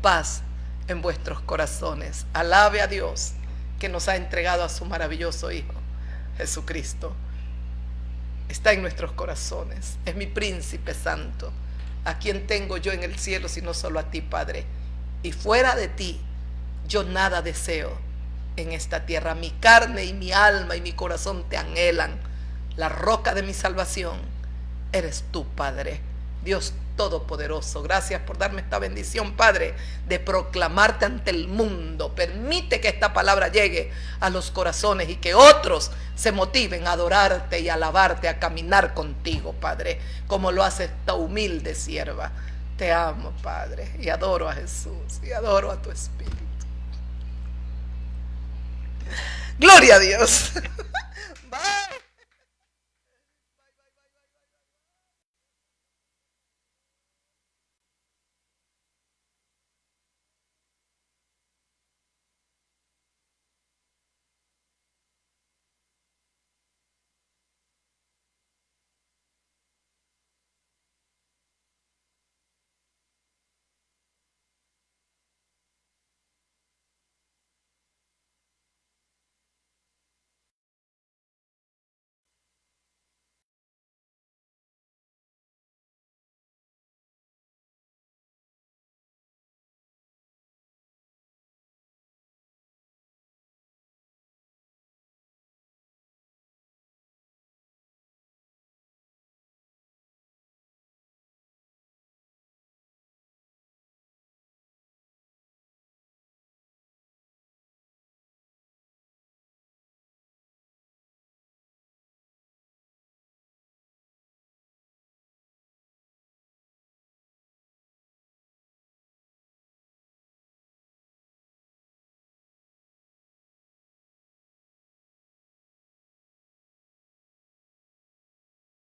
paz en vuestros corazones. Alabe a Dios, que nos ha entregado a su maravilloso Hijo Jesucristo. Está en nuestros corazones, es mi príncipe santo. ¿A quién tengo yo en el cielo sino solo a ti, Padre? Y fuera de ti yo nada deseo en esta tierra. Mi carne y mi alma y mi corazón te anhelan. La roca de mi salvación eres tú, Padre, Dios Todopoderoso. Gracias por darme esta bendición, Padre, de proclamarte ante el mundo. Permite que esta palabra llegue a los corazones y que otros se motiven a adorarte y a alabarte, a caminar contigo, Padre, como lo hace esta humilde sierva. Te amo, Padre, y adoro a Jesús y adoro a tu Espíritu. Gloria a Dios. Bye.